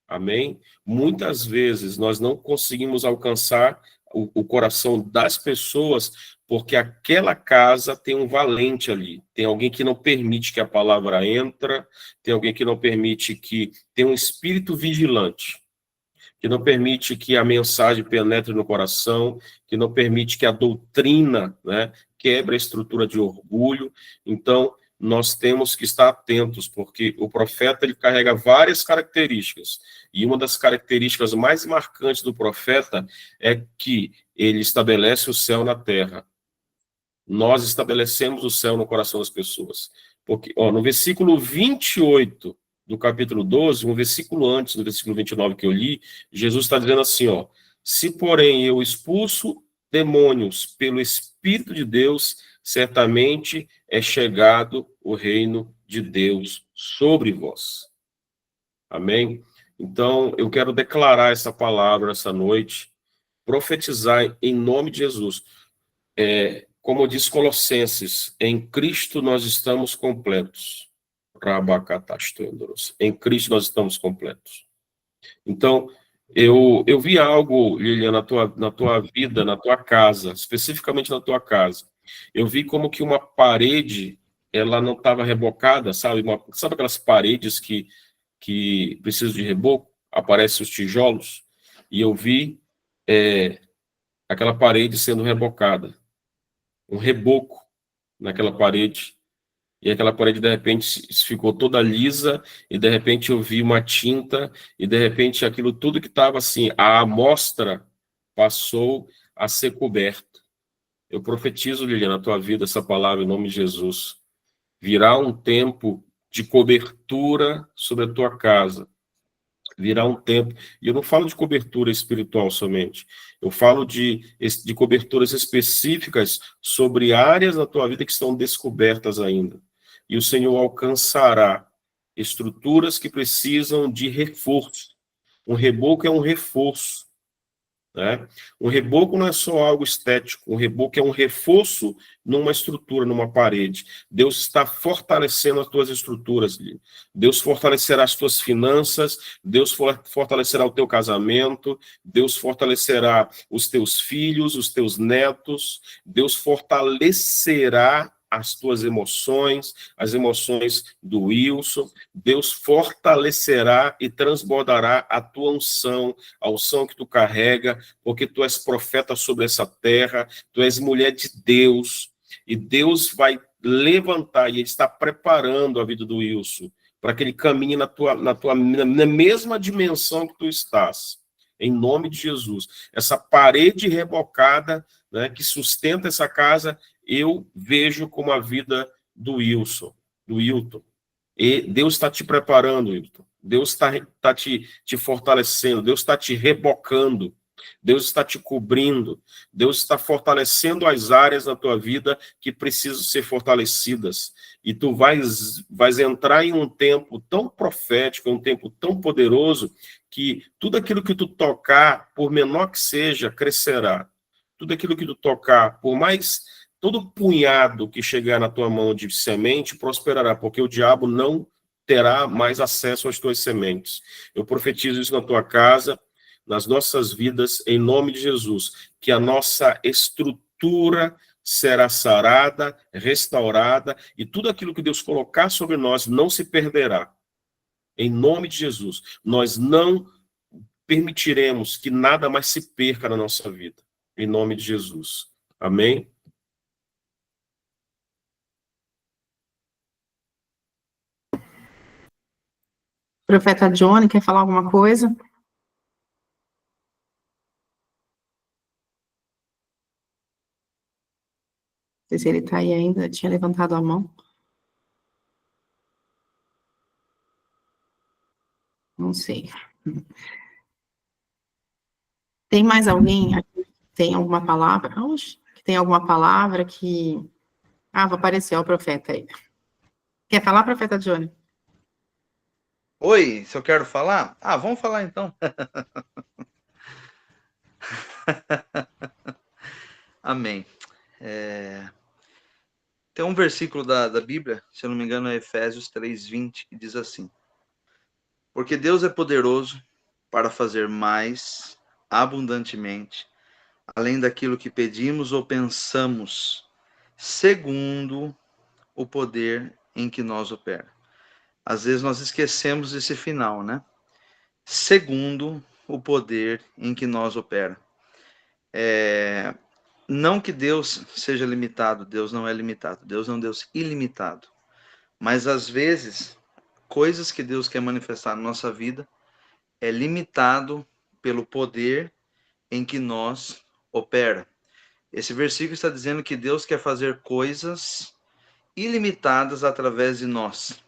Amém? Muitas vezes nós não conseguimos alcançar o coração das pessoas porque aquela casa tem um valente ali, tem alguém que não permite que a palavra entre, tem alguém que não permite que tem um espírito vigilante, que não permite que a mensagem penetre no coração, que não permite que a doutrina, né, quebre a estrutura de orgulho. Então, nós temos que estar atentos, porque o profeta ele carrega várias características, e uma das características mais marcantes do profeta é que ele estabelece o céu na terra. Nós estabelecemos o céu no coração das pessoas. Porque, no versículo 28 do capítulo 12, um versículo antes do versículo 29 que eu li, Jesus está dizendo assim, se porém eu expulso demônios pelo Espírito de Deus, certamente é chegado o reino de Deus sobre vós. Amém? Então, eu quero declarar essa palavra essa noite, profetizar em nome de Jesus. Como diz Colossenses, em Cristo nós estamos completos. Em Cristo nós estamos completos. Então, eu vi algo, Liliana, na tua vida, na tua casa, especificamente na tua casa. Eu vi como que uma parede, ela não estava rebocada, sabe? Sabe aquelas paredes que precisam de reboco? Aparecem os tijolos. E eu vi aquela parede sendo rebocada. Um reboco. naquela parede. E aquela parede, de repente, ficou toda lisa, e de repente eu vi uma tinta, e de repente aquilo tudo que estava assim, a amostra passou a ser coberto. Eu profetizo, Liliana, na tua vida, essa palavra em nome de Jesus. Virá um tempo de cobertura sobre a tua casa. Virá um tempo, e eu não falo de cobertura espiritual somente, eu falo de coberturas específicas sobre áreas da tua vida que estão descobertas ainda. E o Senhor alcançará estruturas que precisam de reforço. Um reboco é um reforço, né? Um reboco não é só algo estético, um reboco é um reforço numa estrutura, numa parede. Deus está fortalecendo as tuas estruturas, Deus fortalecerá as tuas finanças, Deus fortalecerá o teu casamento, Deus fortalecerá os teus filhos, os teus netos, Deus fortalecerá as tuas emoções, as emoções do Wilson, Deus fortalecerá e transbordará a tua unção, a unção que tu carrega, porque tu és profeta sobre essa terra, tu és mulher de Deus, e Deus vai levantar, e Ele está preparando a vida do Wilson, para que ele caminhe na mesma dimensão que tu estás, em nome de Jesus. Essa parede rebocada, né, que sustenta essa casa, eu vejo como a vida do Wilson, do Wilton. E Deus está te preparando, Wilton. Deus está te fortalecendo, Deus está te rebocando, Deus está te cobrindo, Deus está fortalecendo as áreas da tua vida que precisam ser fortalecidas. E tu vais entrar em um tempo tão profético, um tempo tão poderoso, que tudo aquilo que tu tocar, por menor que seja, crescerá. Tudo aquilo que tu tocar, por mais todo punhado que chegar na tua mão de semente, prosperará, porque o diabo não terá mais acesso às tuas sementes. Eu profetizo isso na tua casa, nas nossas vidas, em nome de Jesus, que a nossa estrutura será sarada, restaurada, e tudo aquilo que Deus colocar sobre nós não se perderá. Em nome de Jesus, nós não permitiremos que nada mais se perca na nossa vida. Em nome de Jesus. Amém? Profeta Johnny, quer falar alguma coisa? Não sei se ele está aí ainda, tinha levantado a mão. Não sei. Tem mais alguém aqui que tem alguma palavra? Oxe, que tem alguma palavra que... Ah, vai aparecer o profeta aí. Quer falar, profeta Johnny? Oi, se eu quero falar? Ah, vamos falar então. Amém. Tem um versículo da Bíblia, se eu não me engano é Efésios 3:20, que diz assim: porque Deus é poderoso para fazer mais abundantemente, além daquilo que pedimos ou pensamos, segundo o poder em que nós opera. Às vezes nós esquecemos esse final, né? Segundo o poder em que nós opera. Não que Deus seja limitado, Deus não é limitado, Deus é um Deus ilimitado. Mas às vezes, coisas que Deus quer manifestar na nossa vida é limitado pelo poder em que nós opera. Esse versículo está dizendo que Deus quer fazer coisas ilimitadas através de nós.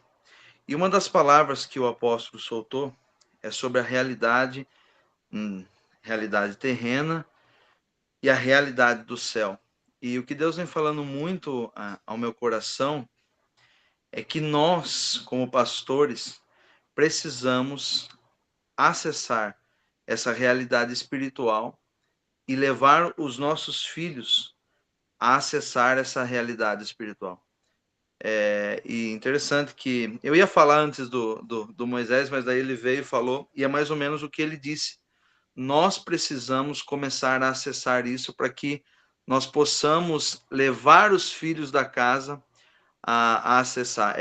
E uma das palavras que o apóstolo soltou é sobre a realidade terrena e a realidade do céu. E o que Deus vem falando muito ao meu coração é que nós, como pastores, precisamos acessar essa realidade espiritual e levar os nossos filhos a acessar essa realidade espiritual. E interessante que eu ia falar antes do Moisés, mas daí ele veio e falou, e é mais ou menos o que ele disse. Nós precisamos começar a acessar isso para que nós possamos levar os filhos da casa a acessar.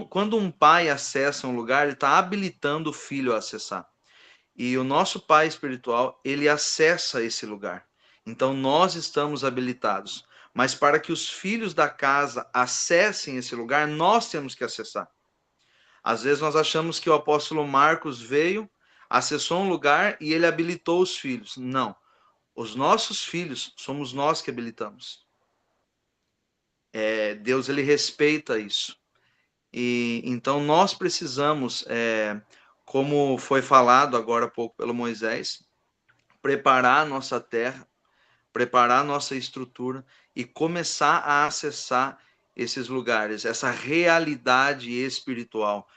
Quando um pai acessa um lugar, ele está habilitando o filho a acessar. E o nosso pai espiritual, ele acessa esse lugar. Então, nós estamos habilitados. mas para que os filhos da casa acessem esse lugar, nós temos que acessar. Às vezes nós achamos que o apóstolo Marcos veio, acessou um lugar e ele habilitou os filhos. Não. Os nossos filhos somos nós que habilitamos. Deus, ele respeita isso. E então nós precisamos, como foi falado agora há pouco pelo Moisés, preparar a nossa terra, preparar a nossa estrutura e começar a acessar esses lugares, essa realidade espiritual.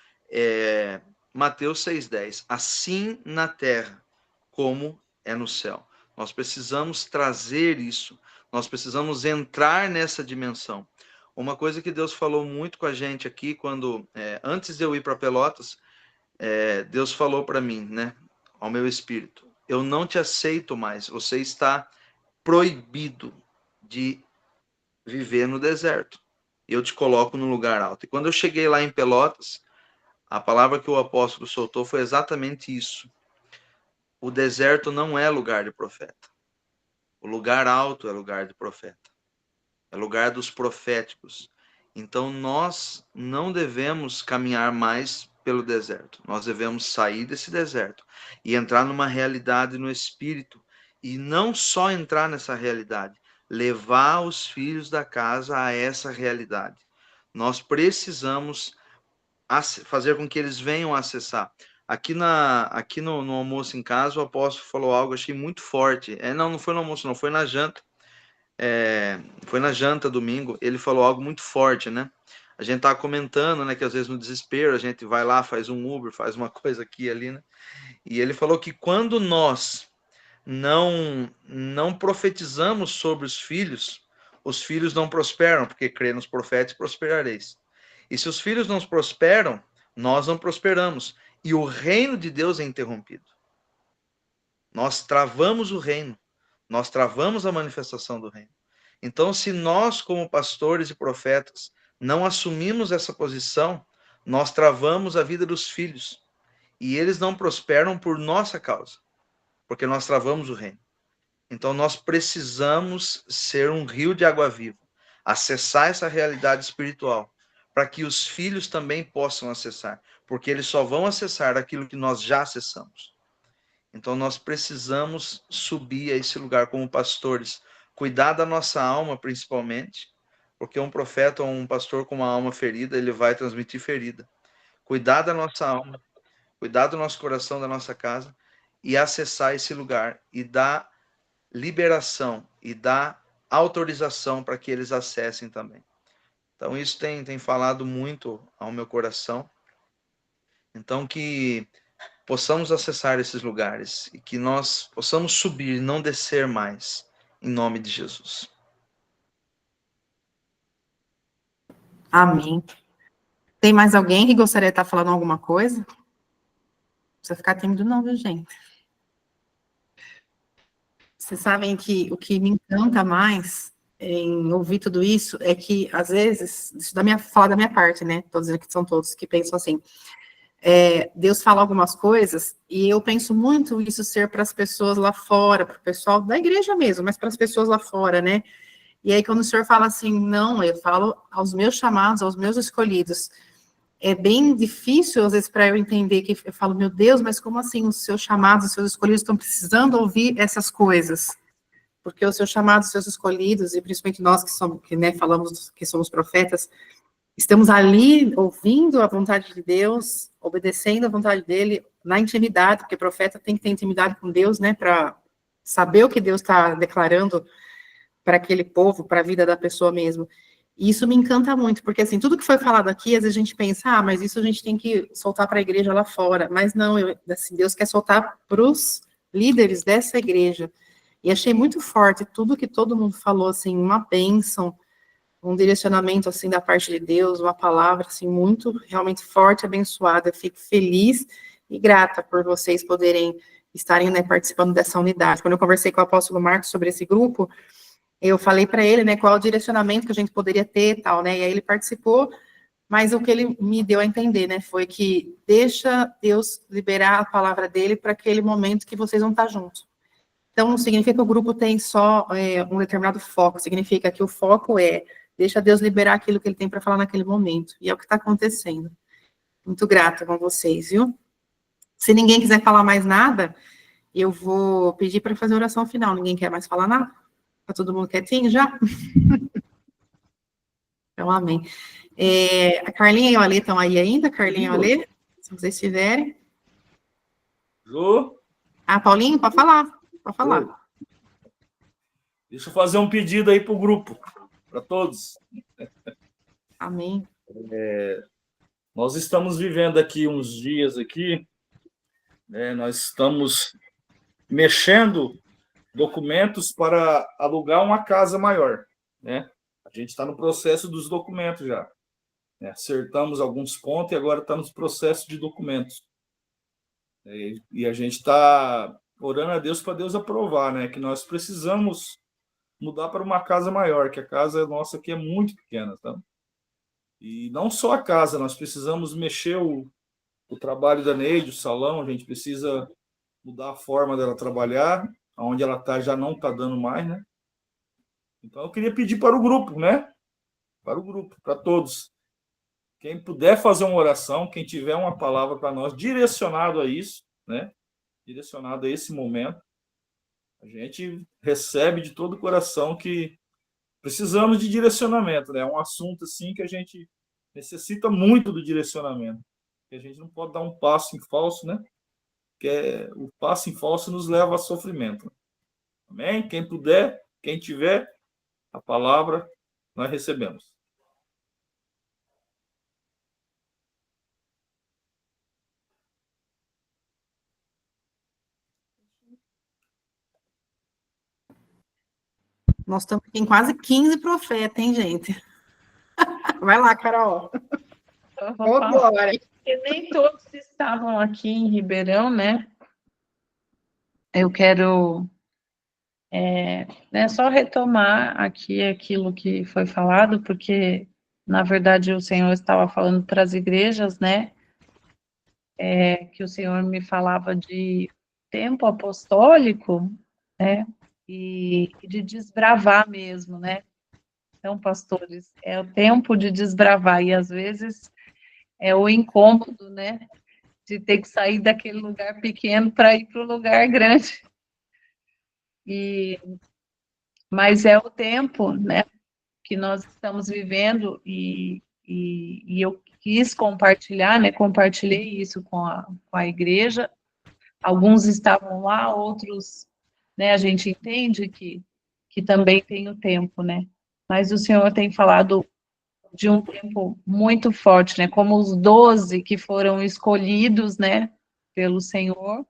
Mateus 6,10, assim na terra como é no céu. Nós precisamos trazer isso, nós precisamos entrar nessa dimensão. Uma coisa que Deus falou muito com a gente aqui, quando antes de eu ir para Pelotas, Deus falou para mim, né, ao meu espírito, eu não te aceito mais, você está proibido de viver no deserto. Eu te coloco num lugar alto. E quando eu cheguei lá em Pelotas, a palavra que o apóstolo soltou foi exatamente isso. O deserto não é lugar de profeta. O lugar alto é lugar de profeta. É lugar dos proféticos. Então nós não devemos caminhar mais pelo deserto. Nós devemos sair desse deserto e entrar numa realidade no espírito. E não só entrar nessa realidade, levar os filhos da casa a essa realidade. Nós precisamos fazer com que eles venham acessar. Aqui no almoço em casa, o apóstolo falou algo, achei muito forte. Não foi no almoço, não, foi na janta. Foi na janta domingo, ele falou algo muito forte, né? A gente tá comentando, né, que às vezes no desespero a gente vai lá, faz um Uber, faz uma coisa aqui e ali, né? E ele falou que quando nós não profetizamos sobre os filhos não prosperam, porque crê nos profetas prosperareis. E se os filhos não prosperam, nós não prosperamos. E o reino de Deus é interrompido. Nós travamos o reino. Nós travamos a manifestação do reino. Então, se nós, como pastores e profetas, não assumimos essa posição, nós travamos a vida dos filhos. E eles não prosperam por nossa causa, porque nós travamos o reino. Então, nós precisamos ser um rio de água viva, acessar essa realidade espiritual, para que os filhos também possam acessar, porque eles só vão acessar aquilo que nós já acessamos. Então, nós precisamos subir a esse lugar como pastores, cuidar da nossa alma, principalmente, porque um profeta ou um pastor com uma alma ferida, ele vai transmitir ferida. Cuidar da nossa alma, cuidar do nosso coração, da nossa casa, e acessar esse lugar, e dar liberação, e dar autorização para que eles acessem também. Então, isso tem falado muito ao meu coração. Então, que possamos acessar esses lugares e que nós possamos subir, não descer mais, em nome de Jesus. Amém. Tem mais alguém que gostaria de estar falando alguma coisa? Não precisa ficar tímido não, viu, gente? Vocês sabem que o que me encanta mais em ouvir tudo isso é que, às vezes, falar da minha parte, né? Estou dizendo que são todos que pensam assim. Deus fala algumas coisas e eu penso muito isso ser para as pessoas lá fora, para o pessoal da igreja mesmo, mas para as pessoas lá fora, né? E aí, quando o senhor fala assim, não, eu falo aos meus chamados, aos meus escolhidos. É bem difícil, às vezes, para eu entender que eu falo, meu Deus, mas como assim os seus chamados, os seus escolhidos estão precisando ouvir essas coisas? Porque os seus chamados, os seus escolhidos, e principalmente nós que né, falamos que somos profetas, estamos ali ouvindo a vontade de Deus, obedecendo a vontade dele na intimidade, porque profeta tem que ter intimidade com Deus, né, para saber o que Deus está declarando para aquele povo, para a vida da pessoa mesmo. E isso me encanta muito, porque assim, tudo que foi falado aqui, às vezes a gente pensa, mas isso a gente tem que soltar para a igreja lá fora. Mas não, assim, Deus quer soltar para os líderes dessa igreja. E achei muito forte tudo que todo mundo falou, assim, uma bênção, um direcionamento, assim, da parte de Deus, uma palavra, assim, muito, realmente forte, abençoada. Eu fico feliz e grata por vocês poderem estarem, né, participando dessa unidade. Quando eu conversei com o apóstolo Marcos sobre esse grupo, eu falei para ele, né, qual é o direcionamento que a gente poderia ter e tal, né, e aí ele participou, mas o que ele me deu a entender, né, foi que deixa Deus liberar a palavra dele para aquele momento que vocês vão estar juntos. Então, não significa que o grupo tem só um determinado foco, significa que o foco deixa Deus liberar aquilo que ele tem para falar naquele momento, e é o que está acontecendo. Muito grata com vocês, viu? Se ninguém quiser falar mais nada, eu vou pedir para fazer a oração final. Ninguém quer mais falar nada? Está todo mundo quietinho já? Então, amém. A Carlinha e o Alê estão aí ainda? Carlinha e o Alê? Se vocês estiverem. Jô? Paulinho, pode falar. Pode falar. Oi. Deixa eu fazer um pedido aí para o grupo, para todos. Amém. Nós estamos vivendo aqui uns dias aqui, nós estamos mexendo documentos para alugar uma casa maior, né? A gente está no processo dos documentos já, né? Acertamos alguns pontos e agora está nos processos de documentos. E a gente está orando a Deus para Deus aprovar, né? Que nós precisamos mudar para uma casa maior, que a casa nossa aqui é muito pequena, tá? E não só a casa, nós precisamos mexer o trabalho da Neide, o salão, a gente precisa mudar a forma dela trabalhar, onde ela está já não está dando mais, né? Então eu queria pedir para o grupo, né? Para o grupo, para todos. Quem puder fazer uma oração, quem tiver uma palavra para nós direcionado a isso, né? Direcionado a esse momento, a gente recebe de todo o coração que precisamos de direcionamento, né? É um assunto assim que a gente necessita muito do direcionamento. Que a gente não pode dar um passo em falso, né? O passo em falso nos leva a sofrimento. Amém? Quem puder, quem tiver a palavra, nós recebemos. Nós estamos em quase 15 profetas, hein, gente? Vai lá, Carol. Eu vou falar, porque nem todos estavam aqui em Ribeirão, né? Eu quero só retomar aqui aquilo que foi falado, porque, na verdade, o Senhor estava falando para as igrejas, né? Que o Senhor me falava de tempo apostólico, né? E de desbravar mesmo, né? Então, pastores, é o tempo de desbravar, e às vezes é o incômodo, né? De ter que sair daquele lugar pequeno para ir para o lugar grande. Mas é o tempo, né, que nós estamos vivendo, e eu quis compartilhar, né, compartilhei isso com a igreja. Alguns estavam lá, outros, né, a gente entende que também tem o tempo, né, mas o Senhor tem falado de um tempo muito forte, né, como os 12 que foram escolhidos, né, pelo Senhor,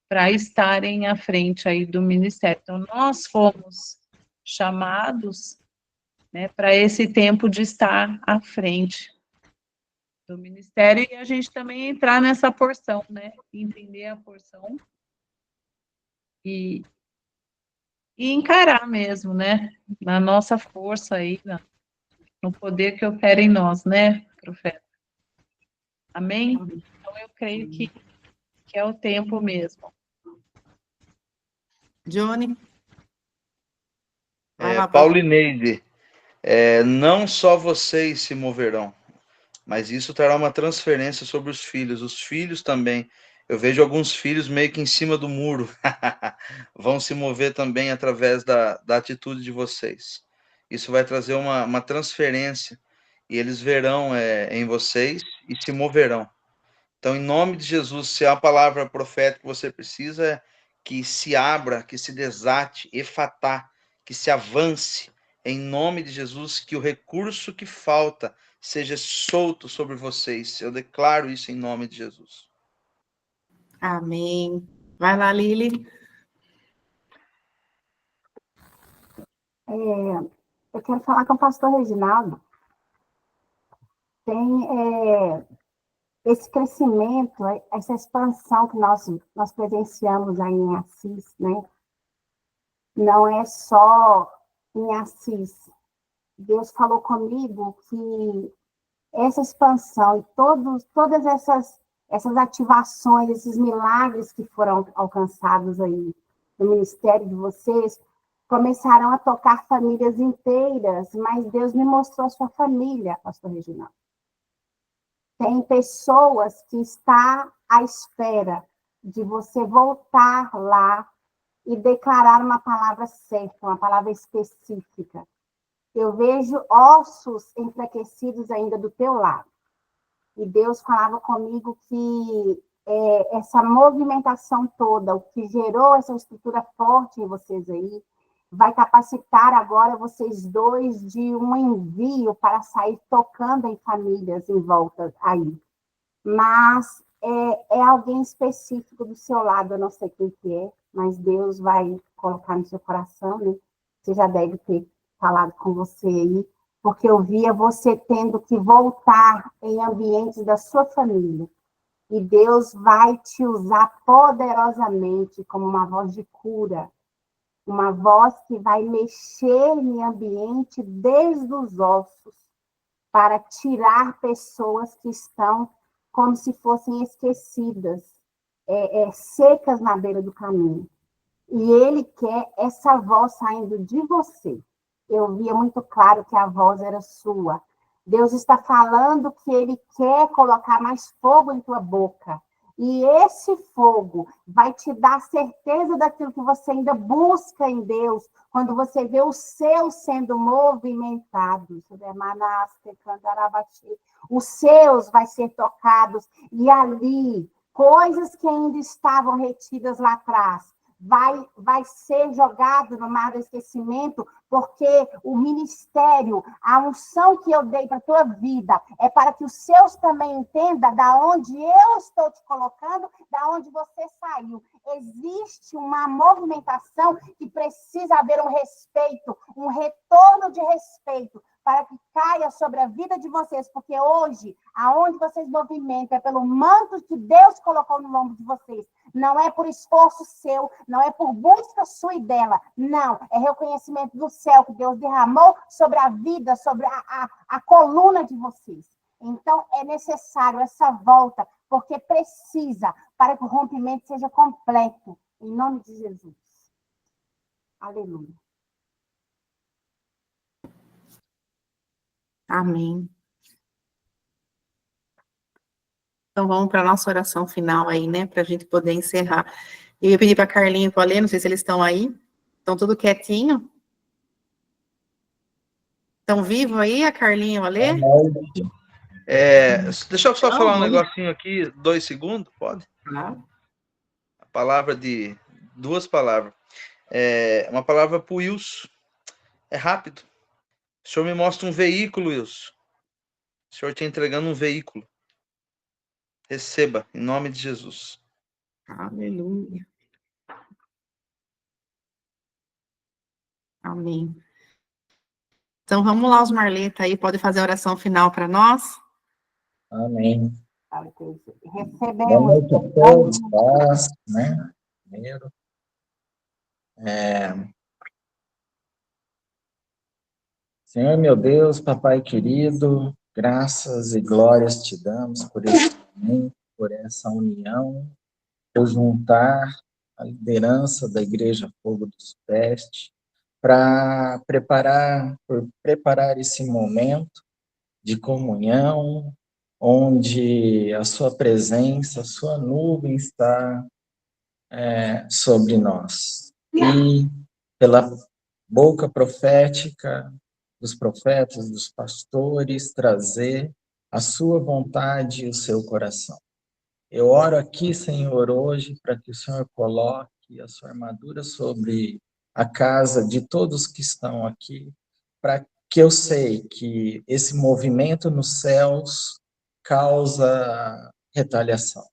para estarem à frente aí do ministério. Então, nós fomos chamados, né, para esse tempo de estar à frente do ministério, e a gente também entrar nessa porção, né, entender a porção e encarar mesmo, né, na nossa força aí, no poder que opera em nós, né, profeta? Amém? Então, eu creio que é o tempo mesmo. Johnny? Paulineide, não só vocês se moverão, mas isso trará uma transferência sobre os filhos. Os filhos também. Eu vejo alguns filhos meio que em cima do muro. Vão se mover também através da atitude de vocês. Isso vai trazer uma transferência, e eles verão em vocês e se moverão. Então, em nome de Jesus, se a palavra profética que você precisa é que se abra, que se desate, efatá, que se avance, em nome de Jesus, que o recurso que falta seja solto sobre vocês. Eu declaro isso em nome de Jesus. Amém. Vai lá, Lili. Eu quero falar com o pastor Reginaldo. Tem esse crescimento, essa expansão que nós presenciamos aí em Assis, né? Não é só em Assis. Deus falou comigo que essa expansão e todas essas ativações, esses milagres que foram alcançados aí no ministério de vocês, começaram a tocar famílias inteiras, mas Deus me mostrou a sua família, pastor Reginaldo. Tem pessoas que estão à espera de você voltar lá e declarar uma palavra certa, uma palavra específica. Eu vejo ossos enfraquecidos ainda do teu lado. E Deus falava comigo que essa movimentação toda, o que gerou essa estrutura forte em vocês aí, vai capacitar agora vocês dois de um envio para sair tocando em famílias em volta aí. Mas é alguém específico do seu lado, eu não sei quem que é, mas Deus vai colocar no seu coração, né? Você já deve ter falado com você aí, porque eu via você tendo que voltar em ambientes da sua família. E Deus vai te usar poderosamente como uma voz de cura, uma voz que vai mexer em ambiente desde os ossos, para tirar pessoas que estão como se fossem esquecidas, secas na beira do caminho. E Ele quer essa voz saindo de você. Eu via muito claro que a voz era sua. Deus está falando que Ele quer colocar mais fogo em tua boca. E esse fogo vai te dar certeza daquilo que você ainda busca em Deus, quando você vê os seus sendo movimentados. Os seus vai ser tocados. E ali, coisas que ainda estavam retidas lá atrás, vai ser jogado no mar do esquecimento, porque o ministério, a unção que eu dei para a tua vida, é para que os seus também entendam da onde eu estou te colocando, da onde você saiu. Existe uma movimentação que precisa haver um respeito, um retorno de respeito, para que caia sobre a vida de vocês, porque hoje, aonde vocês movimentam, é pelo manto que Deus colocou no ombro de vocês. Não é por esforço seu, não é por busca sua e dela, não. É reconhecimento do céu que Deus derramou sobre a vida, sobre a coluna de vocês. Então, é necessário essa volta, porque precisa, para que o rompimento seja completo. Em nome de Jesus. Aleluia. Amém. Então, vamos para a nossa oração final aí, né? Para a gente poder encerrar. Eu ia pedir para a Carlinha e para o Alê, não sei se eles estão aí. Estão tudo quietinho? Estão vivos aí, a Carlinha e o Alê? Deixa eu só falar um negocinho aqui, 2 segundos, pode? Claro. A palavra duas palavras. Uma palavra para o Wilson. É rápido. O senhor me mostra um veículo, Wilson. O senhor está entregando um veículo. Receba, em nome de Jesus. Aleluia. Amém. Então, vamos lá, os Marleta aí, pode fazer a oração final para nós? Amém. Recebemos. Boa noite a todos, paz, né? Primeiro. Senhor, meu Deus, papai querido, graças e glórias te damos por esse momento, por essa união, por juntar a liderança da Igreja Fogo do Sudeste, para preparar esse momento de comunhão, onde a sua presença, a sua nuvem está sobre nós. E pela boca profética dos profetas, dos pastores, trazer a sua vontade e o seu coração. Eu oro aqui, Senhor, hoje, para que o Senhor coloque a sua armadura sobre a casa de todos que estão aqui, para que eu sei que esse movimento nos céus causa retaliação.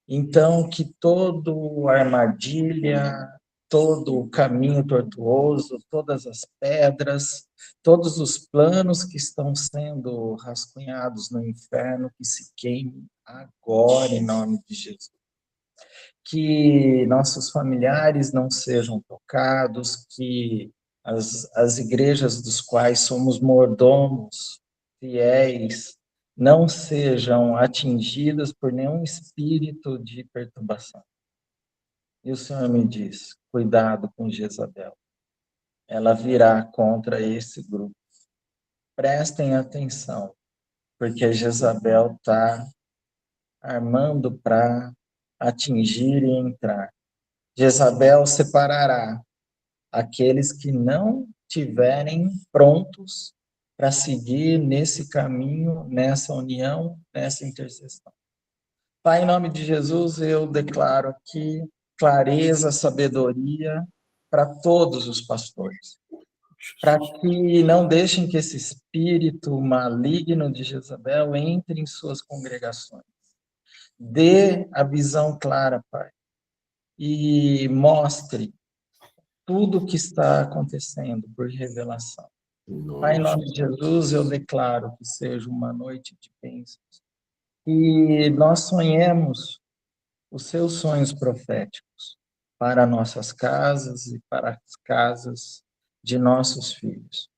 Então, que toda a armadilha, todo o caminho tortuoso, todas as pedras, todos os planos que estão sendo rascunhados no inferno, que se queime agora, em nome de Jesus. Que nossos familiares não sejam tocados, que as igrejas dos quais somos mordomos, fiéis, não sejam atingidas por nenhum espírito de perturbação. E o Senhor me diz, cuidado com Jezabel. Ela virá contra esse grupo. Prestem atenção, porque Jezabel está armando para atingir e entrar. Jezabel separará aqueles que não tiverem prontos para seguir nesse caminho, nessa união, nessa intercessão. Pai, em nome de Jesus, eu declaro aqui clareza, sabedoria para todos os pastores, para que não deixem que esse espírito maligno de Jezabel entre em suas congregações. Dê a visão clara, Pai, e mostre tudo o que está acontecendo por revelação. Pai, em nome de Jesus, eu declaro que seja uma noite de bênçãos. E nós sonhemos os seus sonhos proféticos para nossas casas e para as casas de nossos filhos.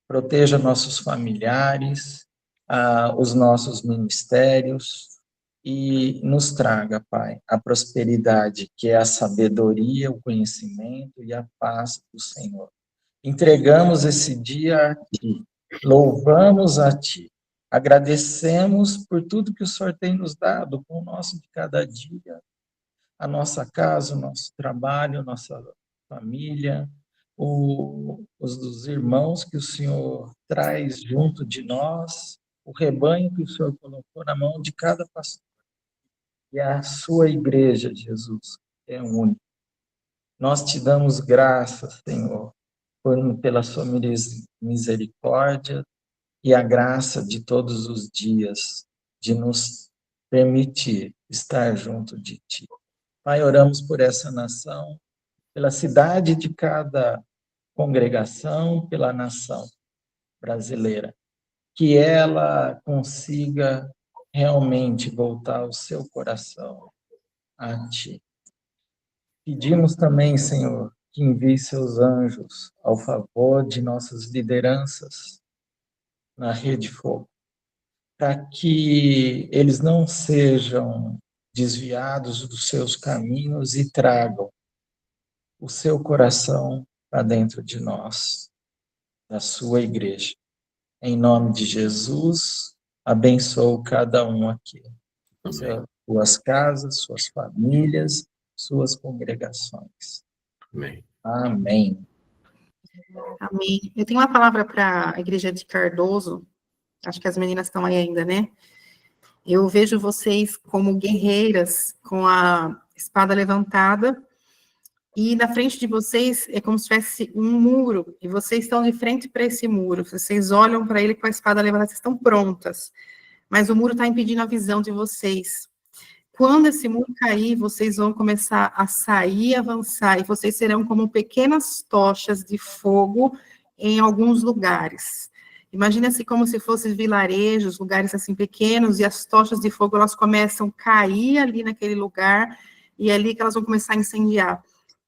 Proteja nossos familiares, os nossos ministérios, e nos traga, Pai, a prosperidade, que é a sabedoria, o conhecimento e a paz do Senhor. Entregamos esse dia a Ti, louvamos a Ti, agradecemos por tudo que o Senhor tem nos dado com o nosso de cada dia, a nossa casa, o nosso trabalho, a nossa família, os dos irmãos que o Senhor traz junto de nós, o rebanho que o Senhor colocou na mão de cada pastor. E a sua igreja, Jesus, é única. Nós te damos graças, Senhor, pela sua misericórdia e a graça de todos os dias de nos permitir estar junto de Ti. Pai, oramos por essa nação, pela cidade de cada congregação, pela nação brasileira, que ela consiga realmente voltar o seu coração a Ti. Pedimos também, Senhor, que envie seus anjos ao favor de nossas lideranças na Rede Fogo, para que eles não sejam desviados dos seus caminhos e tragam o seu coração para dentro de nós, da sua igreja. Em nome de Jesus, abençoo cada um aqui. Suas casas, suas famílias, suas congregações. Amém. Amém. Amém. Eu tenho uma palavra para a igreja de Cardoso. Acho que as meninas estão aí ainda, né? Eu vejo vocês como guerreiras, com a espada levantada, e na frente de vocês é como se tivesse um muro, e vocês estão de frente para esse muro. Vocês olham para ele com a espada levantada, vocês estão prontas, mas o muro está impedindo a visão de vocês. Quando esse muro cair, vocês vão começar a sair e avançar, e vocês serão como pequenas tochas de fogo em alguns lugares. Imagina-se como se fossem vilarejos, lugares assim pequenos, e as tochas de fogo, elas começam a cair ali naquele lugar, e é ali que elas vão começar a incendiar.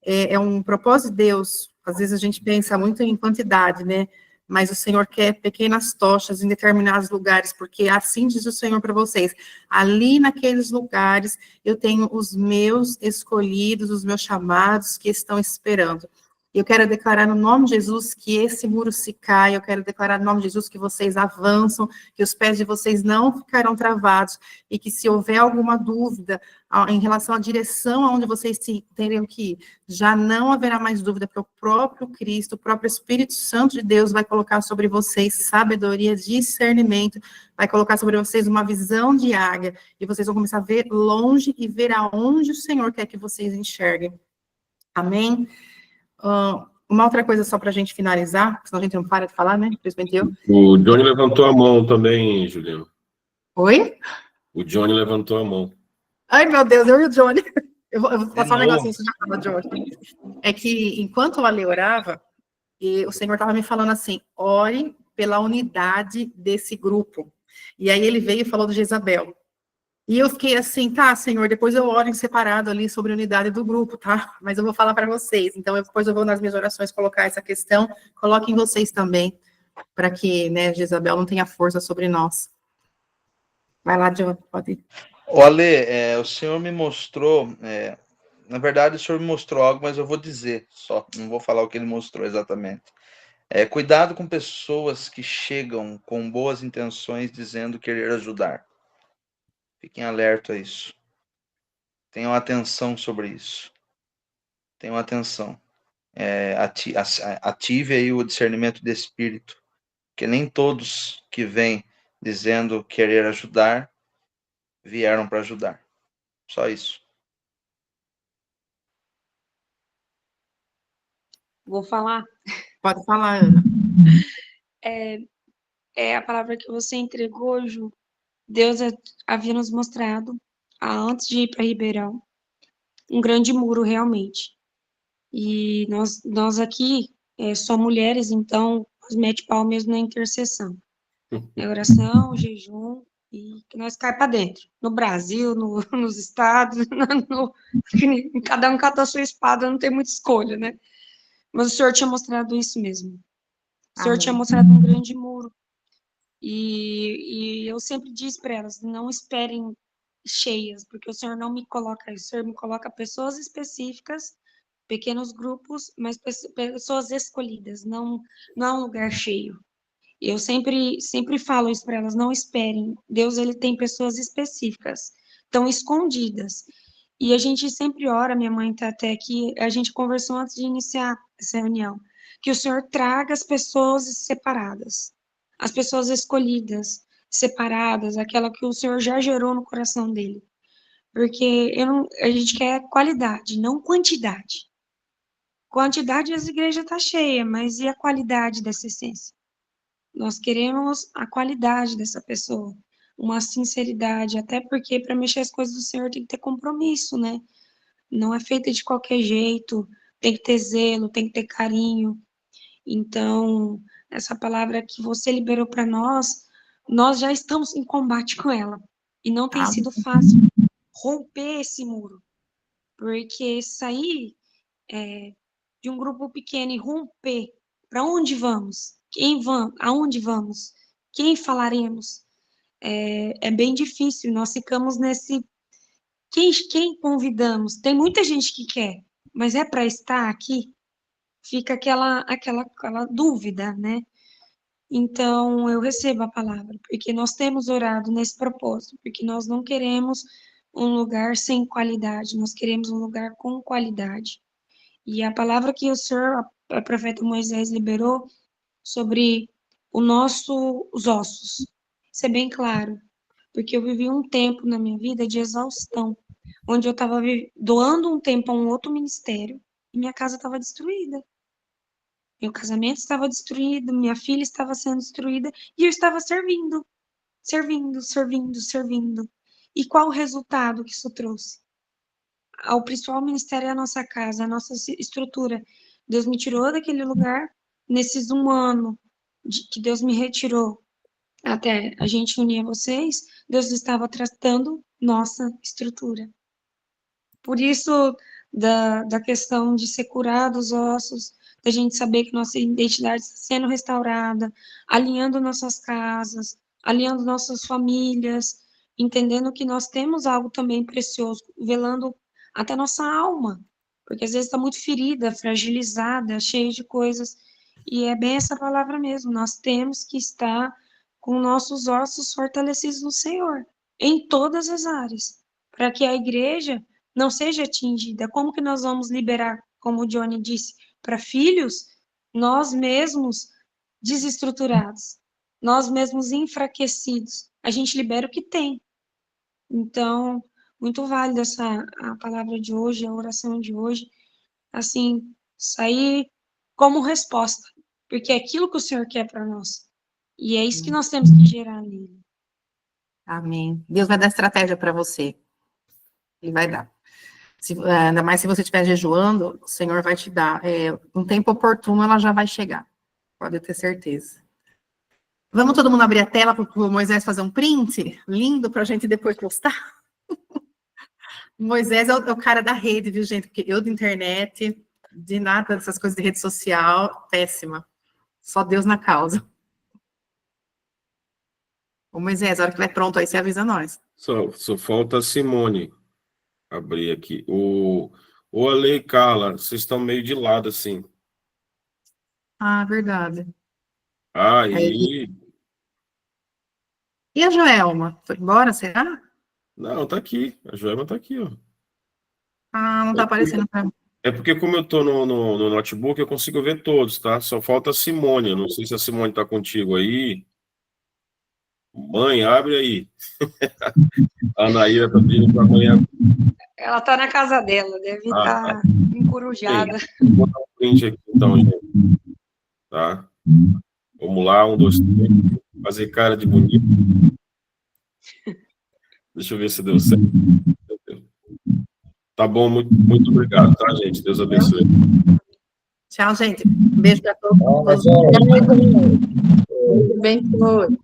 É um propósito de Deus. Às vezes a gente pensa muito em quantidade, né? Mas o Senhor quer pequenas tochas em determinados lugares, porque assim diz o Senhor para vocês, ali naqueles lugares eu tenho os meus escolhidos, os meus chamados que estão esperando. Eu quero declarar no nome de Jesus que esse muro se cai, eu quero declarar no nome de Jesus que vocês avançam, que os pés de vocês não ficarão travados, e que se houver alguma dúvida em relação à direção aonde vocês teriam que ir, já não haverá mais dúvida, porque o próprio Cristo, o próprio Espírito Santo de Deus vai colocar sobre vocês sabedoria, discernimento, vai colocar sobre vocês uma visão de águia, e vocês vão começar a ver longe e ver aonde o Senhor quer que vocês enxerguem. Amém? Uma outra coisa só para a gente finalizar, senão a gente não para de falar, né? Principalmente eu. O Johnny levantou a mão também, Juliana. Oi? O Johnny levantou a mão. Ai, meu Deus, eu e o Johnny. Eu vou passar um negocinho, você já fala, Johnny. É que, enquanto o Ale orava, o Senhor estava me falando assim, ore pela unidade desse grupo. E aí ele veio e falou de Jezabel. E eu fiquei assim, tá, Senhor, depois eu oro em separado ali sobre a unidade do grupo, tá? Mas eu vou falar para vocês. Então, depois eu vou nas minhas orações colocar essa questão. Coloquem vocês também, para que, né, Jezabel não tenha força sobre nós. Vai lá, John, pode ir. O Ale, o Senhor me mostrou na verdade, o senhor me mostrou algo, mas eu vou dizer só, não vou falar o que ele mostrou exatamente. Cuidado com pessoas que chegam com boas intenções dizendo querer ajudar. Fiquem alerta a isso. Tenham atenção sobre isso. Tenham atenção. Ative aí o discernimento de espírito, porque nem todos que vêm dizendo querer ajudar vieram para ajudar. Só isso. Vou falar. Pode falar, Ana. A palavra que você entregou, Ju. Deus havia nos mostrado, antes de ir para Ribeirão, um grande muro realmente. E nós aqui só mulheres, então nós mete pau mesmo na intercessão. É oração, jejum, e que nós cai para dentro. No Brasil, nos estados, cada um cata a sua espada, não tem muita escolha, né? Mas o Senhor tinha mostrado isso mesmo. O Senhor tinha mostrado um grande muro. E eu sempre disse para elas, não esperem cheias, porque o Senhor não me coloca isso. O Senhor me coloca pessoas específicas, pequenos grupos, mas pessoas escolhidas, não é um lugar cheio. Eu sempre falo isso para elas, não esperem. Deus, ele tem pessoas específicas, estão escondidas. E a gente sempre ora, minha mãe está até aqui, a gente conversou antes de iniciar essa reunião, que o Senhor traga as pessoas separadas, as pessoas escolhidas, separadas, aquela que o Senhor já gerou no coração dele. Porque a gente quer qualidade, não quantidade. Quantidade, as igrejas estão cheias, mas e a qualidade dessa essência? Nós queremos a qualidade dessa pessoa, uma sinceridade, até porque para mexer as coisas do Senhor tem que ter compromisso, né? Não é feita de qualquer jeito, tem que ter zelo, tem que ter carinho. Então, essa palavra que você liberou para nós já estamos em combate com ela. E não tem sido fácil romper esse muro, porque sair de um grupo pequeno e romper, para onde vamos? Quem vamos? Aonde vamos? Quem falaremos? É bem difícil, nós ficamos nesse... Quem convidamos? Tem muita gente que quer, mas é para estar aqui? Fica aquela dúvida, né? Então, eu recebo a palavra, porque nós temos orado nesse propósito, porque nós não queremos um lugar sem qualidade, nós queremos um lugar com qualidade. E a palavra que o Senhor, a profeta Moisés, liberou sobre os ossos, isso é bem claro, porque eu vivi um tempo na minha vida de exaustão, onde eu estava doando um tempo a um outro ministério, e minha casa estava destruída. Meu casamento estava destruído, minha filha estava sendo destruída, e eu estava servindo. E qual o resultado que isso trouxe? O principal ministério é a nossa casa, a nossa estrutura. Deus me tirou daquele lugar, nesses 1 ano que Deus me retirou, até a gente unir a vocês, Deus estava tratando nossa estrutura. Por isso, da questão de ser curado os ossos, da gente saber que nossa identidade está sendo restaurada, alinhando nossas casas, alinhando nossas famílias, entendendo que nós temos algo também precioso, velando até nossa alma, porque às vezes está muito ferida, fragilizada, cheia de coisas, e é bem essa palavra mesmo, nós temos que estar com nossos ossos fortalecidos no Senhor, em todas as áreas, para que a igreja não seja atingida. Como que nós vamos liberar, como o Johnny disse, para filhos, nós mesmos desestruturados, nós mesmos enfraquecidos? A gente libera o que tem. Então, muito válida a palavra de hoje, a oração de hoje, assim, sair como resposta, porque é aquilo que o Senhor quer para nós. E é isso que nós temos que gerar nele. Amém. Deus vai dar estratégia para você. Ele vai dar. Ainda mais se você estiver jejuando, o Senhor vai te dar. Um tempo oportuno, ela já vai chegar. Pode ter certeza. Vamos todo mundo abrir a tela para o Moisés fazer um print lindo para a gente depois postar? Moisés é o cara da rede, viu, gente? Porque eu de internet, de nada dessas coisas de rede social, péssima. Só Deus na causa. Ô Moisés, a hora que vai pronto aí, você avisa nós. Só falta a Simone abrir aqui. O Ô, Ale e Carla, vocês estão meio de lado, assim. Ah, verdade. Aí... E a Joelma? Foi embora, será? Não, tá aqui. A Joelma tá aqui, ó. Ah, não tá aparecendo pra mim. É porque como eu tô no notebook, eu consigo ver todos, tá? Só falta a Simone. Eu não sei se a Simone tá contigo aí. Mãe, abre aí. A Anaíra tá pedindo pra mãe abrir. Ela tá na casa dela, deve estar encurujada. Vou dar um print aqui, então, gente. Tá? Vamos lá, 1, 2, 3. Fazer cara de bonito. Deixa eu ver se deu certo. Tá bom, muito obrigado, tá, gente? Deus abençoe. Tchau, gente. Beijo pra todos. Tchau, gente. Bem, foi.